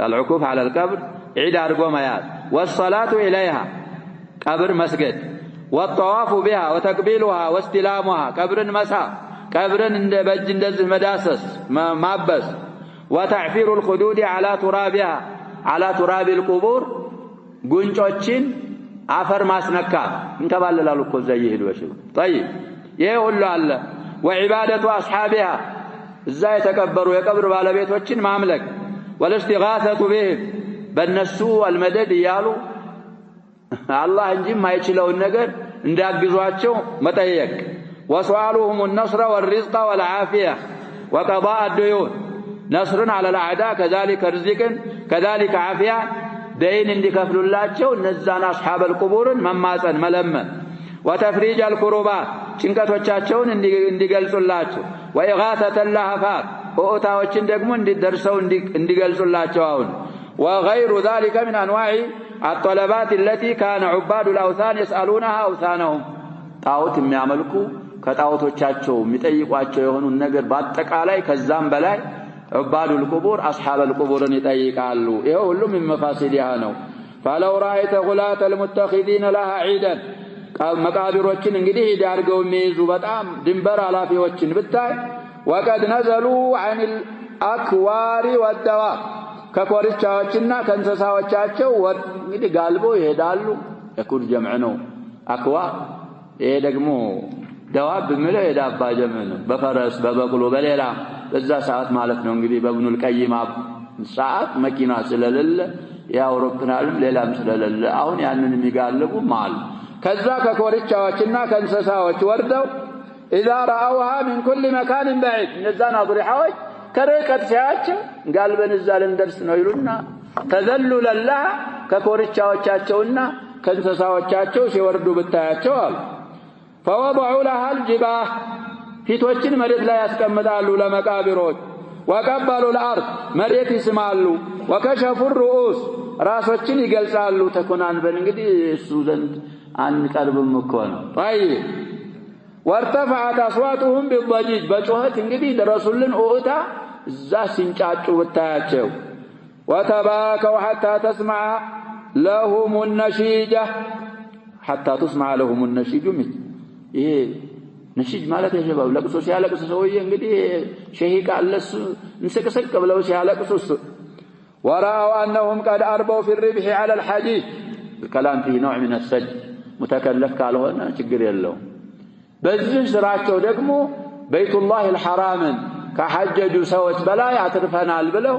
العكوف على القبر عيد أرجو ميات والصلاة إليها قبر مسجد والطواف بها وتقبيلها واستلامها قبر مساء قبر بج እንደዚህ መዳሰስ ማበስ وتعفير الخدود على ترابها على تراب القبور ጉንጮችን አፈር ማስነካት እንከባለላሉ እኮ እዛ ይሄዱ ወሽው طيب ይሄ ሁሉ አለ وعباده اصحابها እዛ የተቀበሩ የቀብር ባለቤቶችን ማምለክ والاستغاثه بهم በእነሱ المدد ያሉ አላህ እንጂ ማይችለውን ነገር እንዳግዟቸው መጠየቅ وسؤالهم النصر والرزق والعافيه وقضاء الديون نصر على الاعداء كذلك رزق كذلك عافيه دين እንዲከፍሉላቸው እነዛን አስሐበ القبورን መማፀን መለመን وتفريج الكروبات ጭንቀቶቻቸውን እንዲገልጹላቸው وإغاثة اللهفات ወኡታዎችን ደግሞ እንዲደርሰው እንዲገልጹላቸው አሁን وغير ذلك من انواع الطلبات التي كان عباد الاوثان يسالونها اوثانهم ጣዖት የሚያመልኩ ከጣዖቶቻቸው የሚጠይቋቸው የሆኑ ነገር በአጠቃላይ ከዛም በላይ عباد القبور اصحاب القبور يطيقالو ይሄ ሁሉም መፋሲዲያ ነው فلو رايت غلات المتخذين لها عيدا መቃብሮችን እንግዲህ ዳርገው የሚይዙ በጣም ድንበር አላፊዎችን ብታይ وقد نزلوا عن الاكوار والدواب ከኮርቻዎችና ከእንስሳዎቻቸው እንግዲህ ጋልቦ ይሄዳሉ የኩር ጀምዕ ነው አክዋ ይሄ ደግሞ ደዋብ ምለ የዳባ ጀምዕ ነው በፈረስ በበቅሎ በሌላ በዛ ሰዓት ማለት ነው እንግዲህ በብኑል ቀይማ ሰዓት መኪና ስለሌለ የአውሮፕላንም ሌላም ስለሌለ አሁን ያንን የሚጋልቡ ማል ከዛ ከኮርቻዎችና ከእንስሳዎች ወርደው اذا راوها من كل مكان بعيد እነዛን አብሪሃዎች ከርቀት ሲያቸው ጋልበን እዛ ለንደርስ ነው ይሉና ተዘልሉ ለላህ ከኮርቻዎቻቸውና ከእንስሳዎቻቸው ሲወርዱ ብታያቸው አሉ فوضعوا لها الجباه ፊቶችን መሬት ላይ ያስቀምጣሉ ለመቃብሮች وقبلوا الارض መሬት ይስማሉ وكشفوا الرؤوس ራሶችን ይገልጻሉ ተኮናን በእንግዲህ እሱ ዘንድ አንቀርብም እኮ ነው طيب وارتفعت اصواتهم بالضجيج በጮህት እንግዲህ ደረሱልን ኦታ እዛ ሲንጫጩ ብታያቸው وتباكوا حتى تسمع لهم النشيجه حتى تسمع لهم النشيج ይሄ ነሽጅ ማለት የሸባብ ለቅሶ ሲያለቅስ ሰውዬ እንግዲህ ሸሂቅ አለስ እንስቅስቅ ብለው ሲያለቅሱ وراوا انهم قد اربوا في الربح على الحديث الكلام فيه نوع من السج متكلف ካልሆነ ችግር የለውም በዚህ ስራቸው ደግሞ በይቱላህ الحرام ከሐጀጁ ሰዎች በላይ አትርፈናል ብለው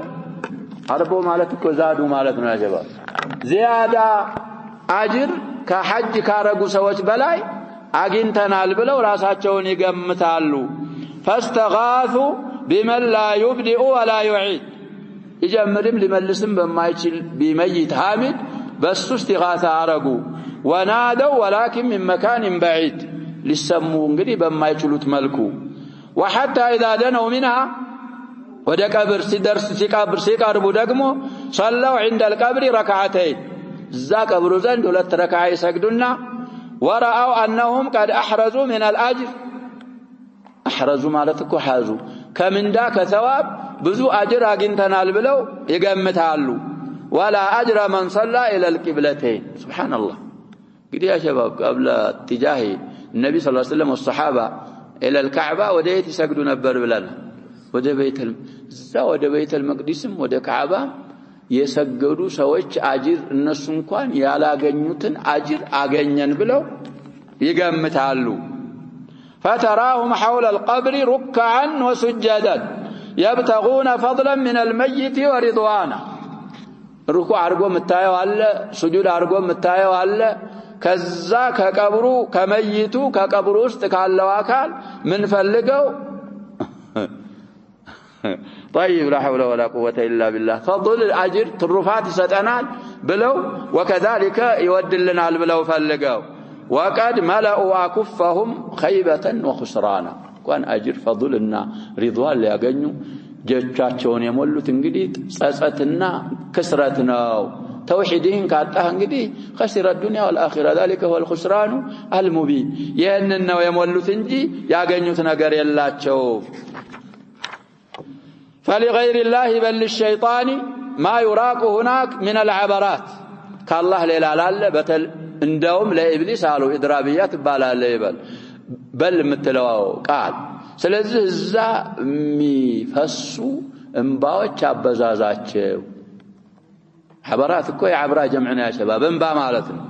አርቦ ማለት እኮ ዛዱ ማለት ነው ያጀባል ዚያዳ አጅር ከሐጅ ካረጉ ሰዎች በላይ አግኝተናል ብለው ራሳቸውን ይገምታሉ فاستغاثوا بمن لا يبدئ ولا يعيد ይጀምርም ሊመልስም በማይችል بميت حامد بس استغاثة አረጉ ونادوا ولكن من مكان بعيد ሊሰሙ እንግዲህ በማይችሉት መልኩ وحتى اذا دنوا منها ወደ ቀብር ሲደርስ ሲቀርቡ ደግሞ صلوا عند القبر ركعتين እዛ ቀብሩ ዘንድ ሁለት ረካዓ ይሰግዱና ورأوا انهم قد احرزوا من الاجر احرزوا ማለት እኮ ሐዙ ከምንዳ ከثواب ብዙ አጅር አግኝተናል ብለው ይገምታሉ ولا اجر من صلى الى القبلتين سبحان الله እንግዲህ يا شباب قبل اتجاه النبي صلى الله عليه وسلم والصحابه الى الكعبه وديت يسجدوا ነበር ብለና ወደ ቤተል መቅዲስም ወደ ካዕባ የሰገዱ ሰዎች አጅር እነሱ እንኳን ያላገኙትን አጅር አገኘን ብለው ይገምታሉ فتراهم حول القبر ركعا وسجدا يبتغون فضلا من الميت ورضوانه ركوع አርጎ መታየው አለ ስጁድ አርጎ መታየው አለ ከዛ ከቀብሩ ከመይቱ ከቀብሩ ውስጥ ካለው አካል ምን ፈልገው طيب لا حول ولا قوه الا بالله فضل الاجر ترفات يسطنال بلو وكذلك يودلنال بلو فلغوا وقد ملأوا اكفهم خيبه وخسرانا كان اجر فضلنا رضوان ሊያገኙ ጀቻቸውን የሞሉት እንግዲህ ጸጸትና ክስረት ነው توحيدين ካጣህ እንግዲህ خسر الدنيا والاخره ذلك هو الخسران المبين ይሄንን ነው የሞሉት እንጂ ያገኙት ነገር የላቸው فلغير الله بل للشيطان ما يراق هناك من العبرات كالله ليلا لاله በተል እንደውም ለኢብሊስ አሉ ኢድራቢያት ባላለ ይበል በል ምትለው ቃል ስለዚህ እዛ የሚፈሱ እንባዎች አበዛዛቸው عبرات እኮ የعبራ ጀምዕና ያሸባብ እንባ ማለት ነው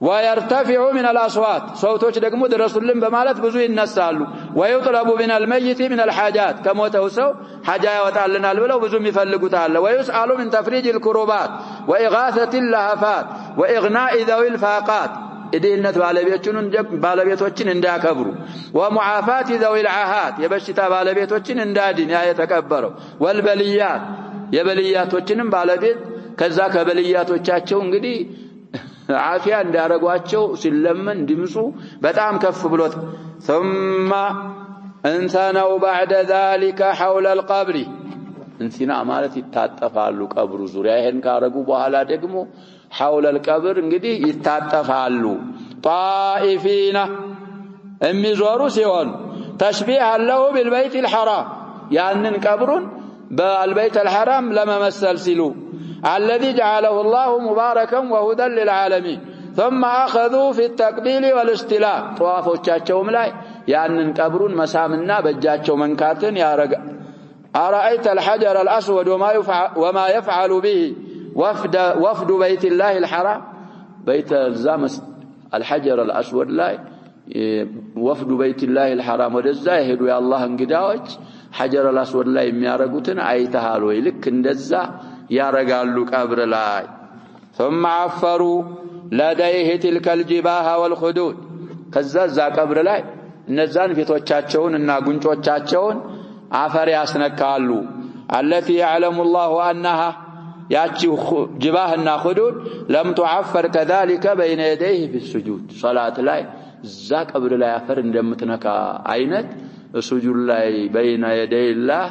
ويرتفع من الاصوات صوتوች ደግሞ ድረሱልን በማለት ብዙ ይነሳሉ ويطلب من الميت من الحاجات ከሞተው ሰው ሐጃ ያወጣልናል ብለው ብዙ የሚፈልጉት አለ ويسأل من تفريج الكروبات وإغاثة اللهفات وإغناء ذوي الفاقات እዲነት ባለቤቶችን እንዳከብሩ ومعافاة ذوي العاهات የበሽታ ባለቤቶችን እንዳድን ያ የተከበረው والبليات የበልያቶችንም ባለቤት ከዛ ከበልያቶቻቸው እንግዲህ አፊያ እንዳረጓቸው ሲለምን ድምጹ በጣም ከፍ ብሎት ثم انثنوا بعد ذلك حول القبر እንሲና ማለት ይታጠፋሉ ቀብሩ ዙሪያ ይሄን ካረጉ በኋላ ደግሞ حول القبر እንግዲህ ይታጠፋሉ طائفين የሚዞሩ ሲሆን تشبيه له بالبيت الحرام ያንን ቀብሩን بالبيت الحرام لما مثل سلو الذي جعله الله مباركا وهدى للعالمين ثم أخذوا في التقبيل والاستلام طوافوቻቸውም ላይ ያንን ቀብሩን መሳምና በእጃቸው መንካትን ያረጋ أرأيت الحجر الأسود وما يفعل به وفد بيت الله الحرام بيت الزامس الحجر الأسود ላይ وفد بيت الله الحرام ወደዛ ይሄዱ ያላህ እንግዳዎች حجر الأسود ላይ የሚያረጉትን አይተሃል ወይ ልክ እንደዛ ያረጋሉ ቀብር ላይ ثم عفروا لديه تلك الجباه والخدود ከዛ ቀብር ላይ እነዛን ፊቶቻቸውን እና ጉንጮቻቸውን አፈር ያስነካሉ التي يعلم الله أنها ያቺ ጅባህና خدود لم تعفر كذلك بين يديه في السجود صلاة ላይ እዛ ቀብር ላይ አፈር እንደምትነካ አይነት سجود ላይ بين يدي الله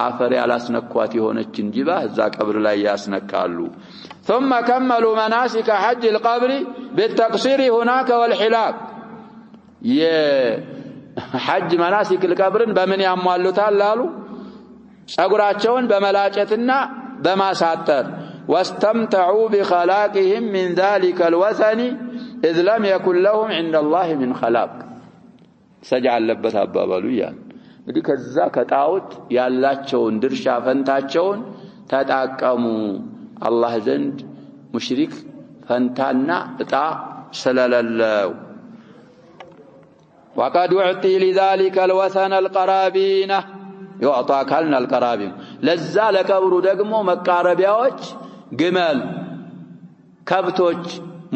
አፈር ያላስነኳት የሆነችን ጅባህ እዛ ቀብር ላይ ያስነካሉ ثم كملوا مناسك حج القبر بالتقصير هناك والحلاق የሐጅ مناسك القبر በምን ያሟሉታል አሉ ጸጉራቸውን በመላጨትና በማሳጠር واستمتعوا بخلاقهم من ذلك الوثن إذ لم يكن لهم عند الله من خلاق سجعل لبت አባባሉ ያን እንግዲህ ከዛ ከጣውት ያላቸውን ድርሻ ፈንታቸውን ተጣቀሙ አላህ ዘንድ ሙሽሪክ ፈንታና እጣ ስለሌለው وقد يعطي لذلك الوثن القرابين يعطى كلنا القرابين ለዛ ለቀብሩ ደግሞ መቃረቢያዎች ግመል ከብቶች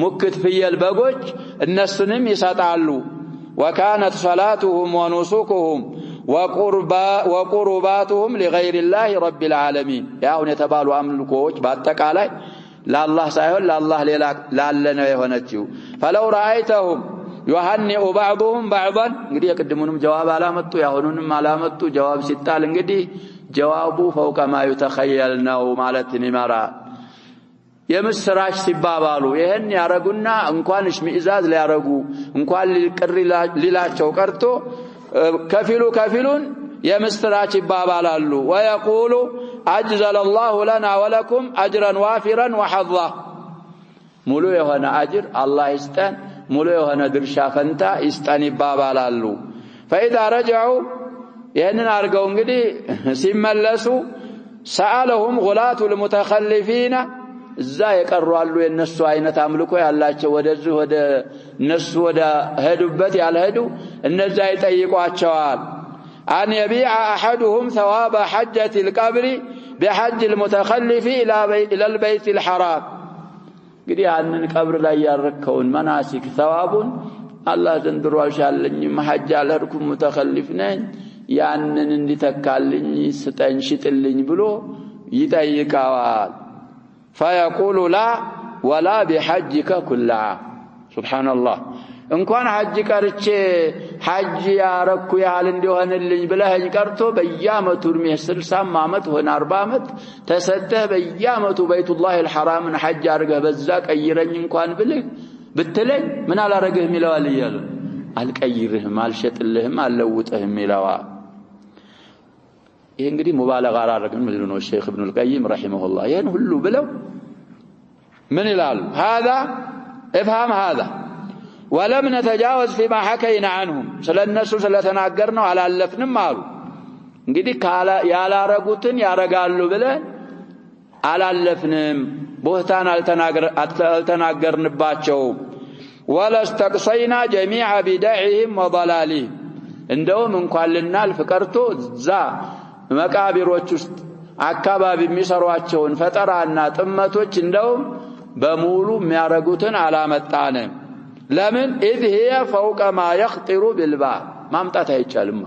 ሙክት ፍየል በጎች እነሱንም ይሰጣሉ وكانت صلاتهم ونسكهم وقرباتهم لغير الله رب العالمين ያሁን የተባሉ አምልኮዎች በአጠቃላይ ለአላህ ሳይሆን ለአላህ ሌላ ላለነው የሆነችው فلو رأيتهم يهنئ بعضهم بعضا እንግዲህ የቅድሙንም ጀዋብ አላመጡ ያሁኑንም አላመጡ ጀዋብ ሲጣል እንግዲህ ጀዋቡ فوق ما يتخيل ነው ማለትን ይመራል የምስራች ሲባባሉ ይሄን ያረጉና እንኳን እሽሚዛዝ ሊያረጉ እንኳን ሊቅር ሊላቸው ቀርቶ ከፊሉን የምስራች ይባባላሉ ويقول اجزل الله لنا ولكم اجرا وافرا وحظا ሙሉ የሆነ አጅር አላህ ይስጠን ሙሉ የሆነ ድርሻ ፈንታ ይስጠን ይባባላሉ فاذا رجعوا ይሄንን አርገው እንግዲህ ሲመለሱ سألهم غلاة المتخلفين እዛ የቀሯሉ የነሱ አይነት አምልኮ ያላቸው ወደዚህ ወደ ነሱ ወደ ሄዱበት ያልሄዱ እነዛ ይጠይቋቸዋል أن يبيع أحدهم ثواب حجة القبر بحج المتخلف إلى البيت الحرام እንግዲህ ያንን ቀብር ላይ ያረከውን መናሲክ ثوابون አላህ ዘንድሮ አልሻለኝም ሐጅ አልሄድኩም ሙተኸሊፍ ነኝ ያንን እንዲተካልኝ ስጠኝ ሽጥልኝ ብሎ ይጠይቃዋል فيقول لا ولا بحجك كل عام سبحان الله እንኳን ሐጅ ቀርቼ ሐጅ ያረኩ ያህል እንዲሆንልኝ ብለህኝ ቀርቶ በየአመቱ እድሜ 60 አመት ሆነ 40 አመት ተሰጠህ በየአመቱ በይቱላህ الحرامን ሐጅ አርገህ በዛ ቀይረኝ እንኳን ብትለኝ ምን አላረግህም ይለዋል ይያሉ አልቀይርህም አልሸጥልህም አልለውጥህም ይለዋል ይሄ እንግዲህ ሙባለጋ አላረግም ምንድነው ሼክ ኢብኑ አልቀይም ረሂመሁላህ ይሄን ሁሉ ብለው ምን ይላሉ هذا افهم هذا ولم نتجاوز فيما حكينا عنهم ስለነሱ ስለተናገርነው አላለፍንም አሉ እንግዲህ ያላረጉትን ያረጋሉ ብለን አላለፍንም ቦታን አልተናገርንባቸው ولاستقصينا جميع بدعهم وضلالهم እንደውም እንኳን ልናልፍ ቀርቶ ዛ መቃብሮች ውስጥ አካባቢ የሚሰሯቸውን ፈጠራና ጥመቶች እንደውም በሙሉ የሚያረጉትን አላመጣንም ለምን اذ هي فوق ما يخطر بالبال ማምጣት አይቻልም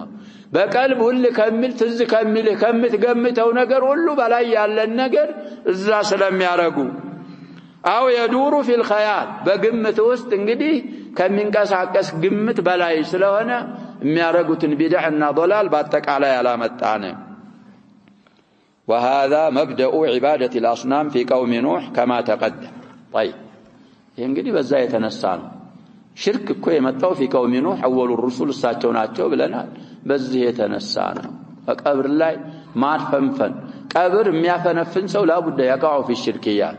በቀልብ ሁሉ ከሚል ትዝ ከሚል ከምትገምተው ነገር ሁሉ በላይ ያለን ነገር እዛ ስለሚያረጉ አው يدور في الخيال በግምት ውስጥ እንግዲህ ከሚንቀሳቀስ ግምት በላይ ስለሆነ የሚያረጉትን ቢድዕና ضلال በአጠቃላይ ያላመጣንም وهذا مبدأ عبادة الأصنام في قوم نوح كما تقدم طيب ይሄ እንግዲህ በዛ የተነሳ ነው ሽርክ እኮ የመጣው في قوم نوح اول الرسل እሳቸው ናቸው ብለናል በዚህ የተነሳ ነው በቀብር ላይ ማፈንፈን ቀብር የሚያፈነፍን ሰው ላቡደ ያቃው في الشركيات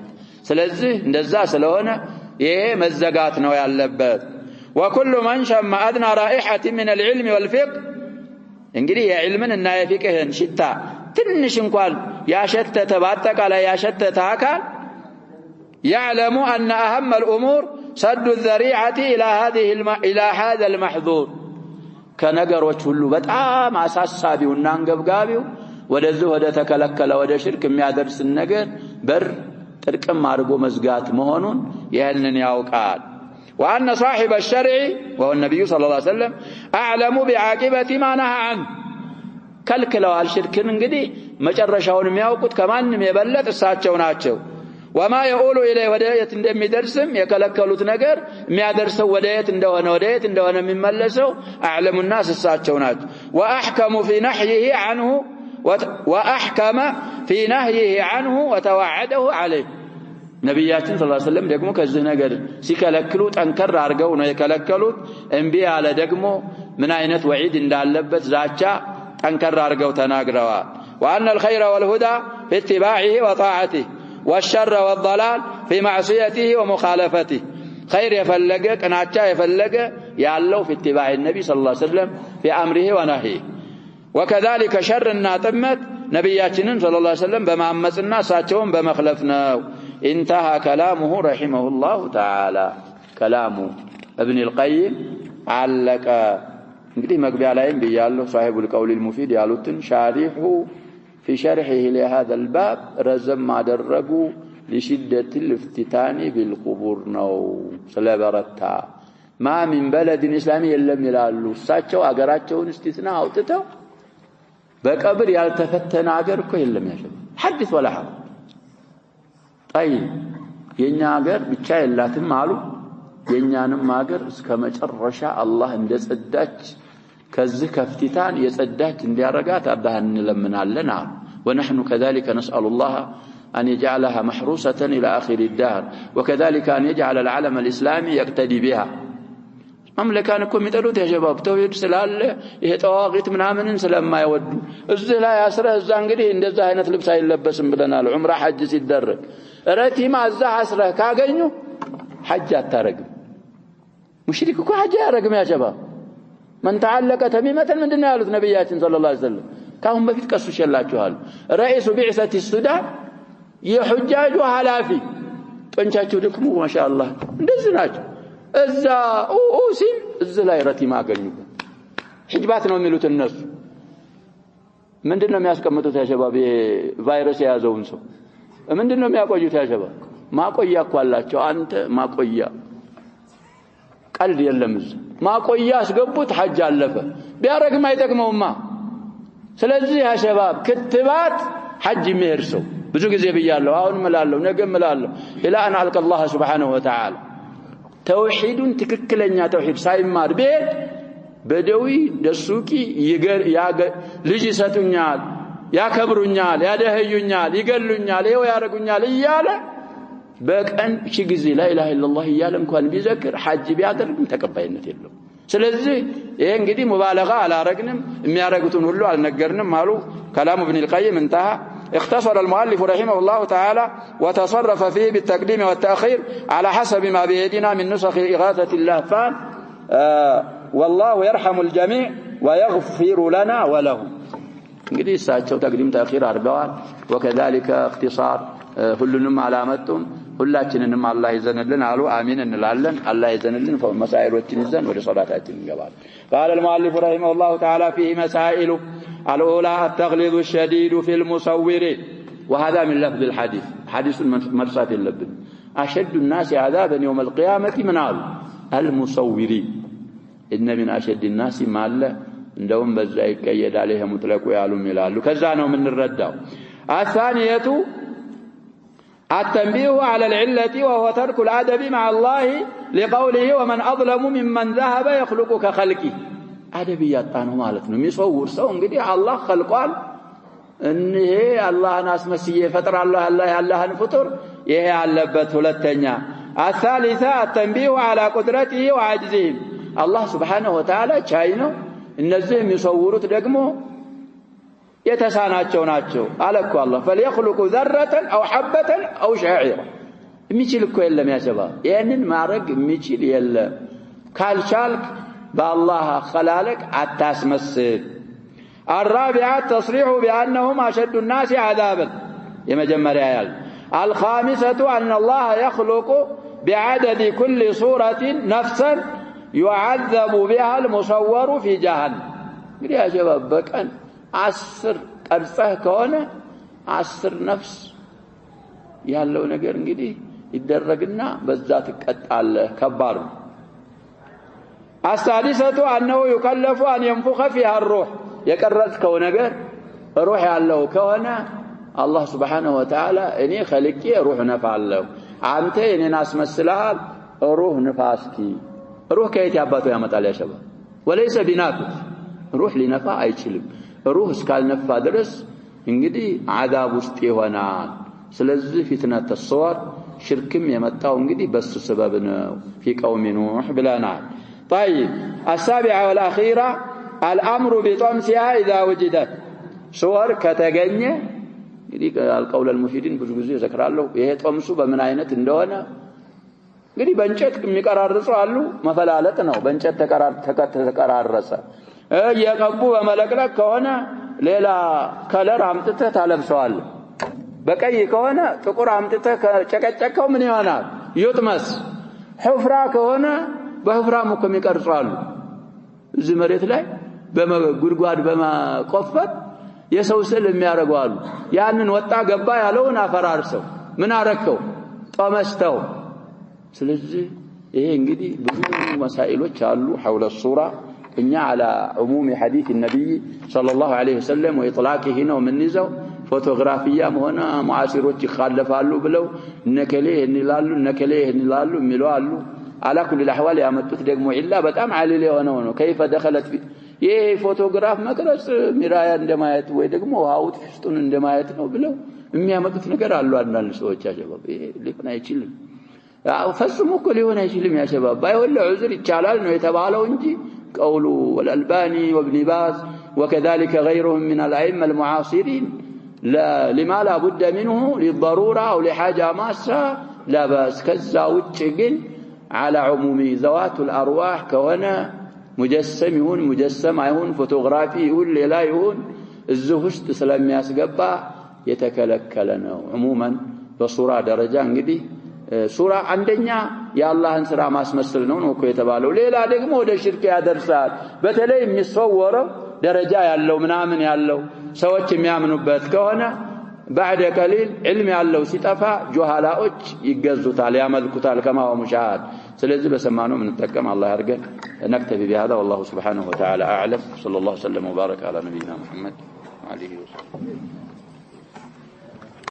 ስለዚህ እንደዛ ስለሆነ ይሄ መዘጋት ነው ያለበት وكل من شم ادنى رائحه من العلم والفقه እንግዲህ የዕልምንና የፊቅህን ሽታ ትንሽ እንኳን ያሸተተ ባጠቃላይ ያሸተተ አካል يعلم أن أهم الأمور سد الذريعة إلى هذا المحظور كنجروች ሁሉ በጣም አሳሳቢውና አንገብጋቢው ወደዚህ ወደ ተከለከለ ወደ ሽርክ የሚያደርስ ነገር በር ጥርቅም አድርጎ መዝጋት መሆኑን ይሄንን ያውቃል وأن صاحب الشرع وهو النبي صلى الله عليه وسلم أعلم بعاقبة ما نهى عنه ከልክለዋል ሽርክን እንግዲህ መጨረሻውን የሚያውቁት ከማንም የበለጠ እሳቸው ናቸው وما يقول إليه وديت እንደሚደርስም የከለከሉት ነገር የሚያደርሰው ወደየት እንደሆነ የሚመለሰው أعلم الناس እሳቸው ናቸው وأحكم في نهيه عنه وتوعده عليه ነብያችን ሰለላሁ ዐለይሂ ወሰለም ደግሞ ከዚህ ነገር ሲከለክሉ ጠንከር አድርገው ነው የከለከሉት እንቢ ያለ ደግሞ ምን አይነት ወዒድ እንዳለበት ዛቻ ጠንከር አድርገው ተናግረዋል وأن الخير والهدى في اتباعه وطاعته والشر والضلال في معصيته ومخالفته خير يفلقه قناچا يفلقه يالله في اتباع النبي صلى الله عليه وسلم في امره ونهيه وكذلك شرنا طمت نبياتنا صلى الله عليه وسلم بمعمصنا ساچون بمخلفنا انتهى كلامه رحمه الله تعالى كلام ابن القيم علق እንግዲህ መግቢያ ላይም በያለው صاحب القول المفيد ያሉትን شارحه في شرحه لهذا الباب رزم አደረጉ لشدة الافتتان بالقبور ነው ስለበረታ ما من بلد اسلامي የለም ይላሉ እሳቸው አገራቸውን እስቲስና አውጥተው በቀብር ያልተፈተነ አገር እኮ የለም ያለው حدث ولا حرج طيب የኛ አገር ብቻ የላትም አሉ የኛንም አገር እስከ መጨረሻ አላህ እንደጸዳች ከዚህ ከፍቲታን የጸዳች እንዲያረጋት አላህን እንለምናለን አሉ ونحن كذلك نسأل الله أن يجعلها محروسة إلى آخر الدهر وكذلك أن يجعل العالم الإسلامي يقتدي بها مملكانكم يتلوت يا شباب توحيد سلاله ይሄ ጠዋቂት ምናምንን ስለማይወዱ እዚህ ላይ አስረህ እዛ እንግዲህ እንደዛ አይነት ልብስ አይለበስም ብለናል ዑምራ ሐጅ ሲደረግ ረቲማ እዛ አስረህ ካገኙ ሐጅ አታረግም ሙሽሪክ እኮ ሐጅ ያረግም ያ شباب من تعلق تميمه ምንድነው ያሉት ነብያችን ሰለላሁ ዐለይሂ ወሰለም ካሁን በፊት ቀሱሽ ያላችኋል رئيس بعثة السودان የሁጃጁ ሐላፊ ጦንቻቸው ደግሞ ማሻአላህ እንደዚህ ናቸው እዛ ኡሲም እዚህ ላይ ረቲማ አገኙበት ሂጅባት ነው የሚሉት እነሱ ምንድነው የሚያስቀምጡት ያ شباب ቫይረስ የያዘውን ሰው ምንድነው የሚያቆዩት ያ شباب ማቆያ እኮ አላቸው አንተ ማቆያ ቀልድ የለም ማቆያ አስገቡት ሐጅ አለፈ ቢያረግም አይጠቅመውማ ስለዚህ ያ شباب ክትባት ሐጅ የሚሄርሰው ብዙ ጊዜ ብያለሁ አሁን እላለሁ ነገ እላለሁ ኢላ አን አልቀ الله سبحانه وتعالى ተውሂዱን ትክክለኛ ተውሂድ ሳይማር ቤት በደዊ ደሱቂ ልጅ ይሰጡኛል ያከብሩኛል ያደህዩኛል ይገሉኛል ይሄው ያረጉኛል እያለ በቀን ሺ ጊዜ لا اله الا الله እያለ እንኳን ቢዘክር ሐጅ ቢያደርግ ተቀባይነት የለው ስለዚህ ይሄ እንግዲህ ሙባለጋ አላረግንም የሚያረጉትን ሁሉ አልነገርንም አሉ كلام ابن القيم انتهى اختصر المؤلف رحمه الله تعالى وتصرف فيه بالتقديم والتأخير على حسب ما بيدنا من نسخ إغاثة اللهفان والله يرحم الجميع ويغفر لنا ولهم እንግዲህ እሳቸው ተቅዲም ተአኺር አድርገዋል وكذلك اختصار ሁሉንም አላመጡም ሁላችንንም አላህ ይዘንልን አሉ አሚን እንላለን አላህ ይዘንልን መሳኢሎችን ይዘን ወደ ሶላታችን እንገባለን قال المؤلف رحمه الله تعالى فيه مسائل الأولى التغليظ الشديد في المصور وهذا من لفظ الحديث حديث مرسات اللبن أشد الناس عذابا يوم القيامة من المصورين إن من أشد الناس ماله عندهم بزايك يد عليها مطلق ويعلم يلالو كذانه من الرداء الثانية التنبيه على العلة وهو ترك الأدب مع الله لقوله ومن أظلم ممن ذهب يخلق كخلقه أدبيات أنا مالتنا ميصور سو እንግዲህ الله خلقال እንሄ አላህን አስመስዬ ፈጥራ አላህን ፍጡር ይሄ ያለበት ሁለተኛ الثالثة التنبيه على قدرته وعجزه الله سبحانه وتعالى ቻይ ነው እነዚህ የሚሰውሩት ደግሞ የተሳናቸው ናቸው አለኩ አላህ فليخلق ذرة أو حبة أو شعيرة የሚችል እኮ የለም ያሰባ ይሄንን ማረግ የሚችል የለም ካልቻልክ بالله خلالك التاسمسل الرابعة تصريح بأنهم أشد الناس عذابا يمجمر آيال الخامسة أن الله يخلق بعدد كل صورة نفسا يعذب بها المصور في جهنم يا شباب بكن 10 قرصه كونه 10 نفس ያለው ነገር እንግዲህ ይደረግና በዛ ተቀጣለ ከባድ السادسة أنه يكلف أن ينفخ فيها الروح يقرصكو ነገር روح ያለው ከሆነ الله سبحانه وتعالى እኔ خلقي روح ነፋለሁ አንተ እኔን አስመስለሃል روح ንፋስኪ روح ከየት ያባቱ ያመጣል ያሸባ وليس بنافذ روح ሊነፋ አይችልም روح እስካልነፋ ድረስ እንግዲህ عذاب ውስጥ ይሆናል ስለዚህ ፊትነት ተስዋር ሽርክም የመጣው እንግዲህ በሱ ሰበብ ነው في قوم نوح ብለናል طيب السابعة والأخيرة الأمر بطمسها إذا وجدت صور ከተገኘ እንግዲህ القول المفيدين ብዙ ጊዜ ዘክራለሁ ይሄ ጦምሱ በምን አይነት እንደሆነ እንግዲህ በእንጨት የሚቀራርጹ አሉ መፈላለጥ ነው በእንጨት ተቀራረሰ የቀቡ በመለቅለቅ ከሆነ ሌላ ከለር አምጥተህ ታለብሰዋል በቀይ ከሆነ ጥቁር አምጥተህ ከጨቀጨቀው ምን ይሆናል ይጥመስ ሑፍራ ከሆነ በሑፍራሙ ከሚቀርጹ አሉ እዚህ መሬት ላይ በመጉድጓድ በመቆፈር የሰው ስዕል የሚያረጉ አሉ ያንን ወጣ ገባ ያለውን አፈራርሰው ምን አረከው ጦመስተው ስለዚህ ይሄ እንግዲህ ብዙ መሳኢሎች አሉ حول الصورة እኛ على عموم حديث النبي صلى الله عليه وسلم واطلاقه ነው ምንይዘው ፎቶግራፊያም ሆነ ሙዓሲሮች ይخالፋሉ ብለው ነከሌ እንላሉ ነከሌ እንላሉ የሚሉ አሉ على كل الاحوال ያመጡት ደግሞ ኢላ በጣም ዓሊል የሆነው ነው كيف دخلت ይሄ ፎቶግራፍ መቅረጽ ሚራያ እንደማየት ወይ ደግሞ ዋውት ፍስጡን እንደማየት ነው ብለው የሚያመጡት ነገር አሉ አንዳንድ ሰዎች ያሸባብ ይሄ ሊሆን አይችልም ፈጽሞ እኮ ሊሆን አይችልም ያሸባብ ባይሆን ለዑዝር ይቻላል ነው የተባለው እንጂ قوله والألباني وابن باز وكذلك غيرهم من الأئمة المعاصرين لما لا بد منه للضرورة أو لحاجة ماسة لا بأس كذا وجهن على عموم ذوات الأرواح كونه مجسم يهون مجسم يهون فوتوغرافي يهون لا يهون الزهشت سلام ياسقبا يتكلكلنا عموما بصورة درجة انقدي ሱራ አንደኛ የአላህን ስራ ማስመሰል ነው ነው የተባለው ሌላ ደግሞ ወደ ሽርክ ያደርሳል በተለይ የሚሰወረው ደረጃ ያለው ምናምን ያለው ሰዎች የሚያምኑበት ከሆነ بعد قليل علم ያለው ሲጠፋ ጆሃላዎች ይገዙታል ያመልኩታል كما هو مشاهد ስለዚህ በሰማነው ምን ተጠቀም አላህ ያርገን نكتفي بهذا والله سبحانه وتعالى اعلم صلى الله وسلم وبارك على نبينا محمد وعلى اله وصحبه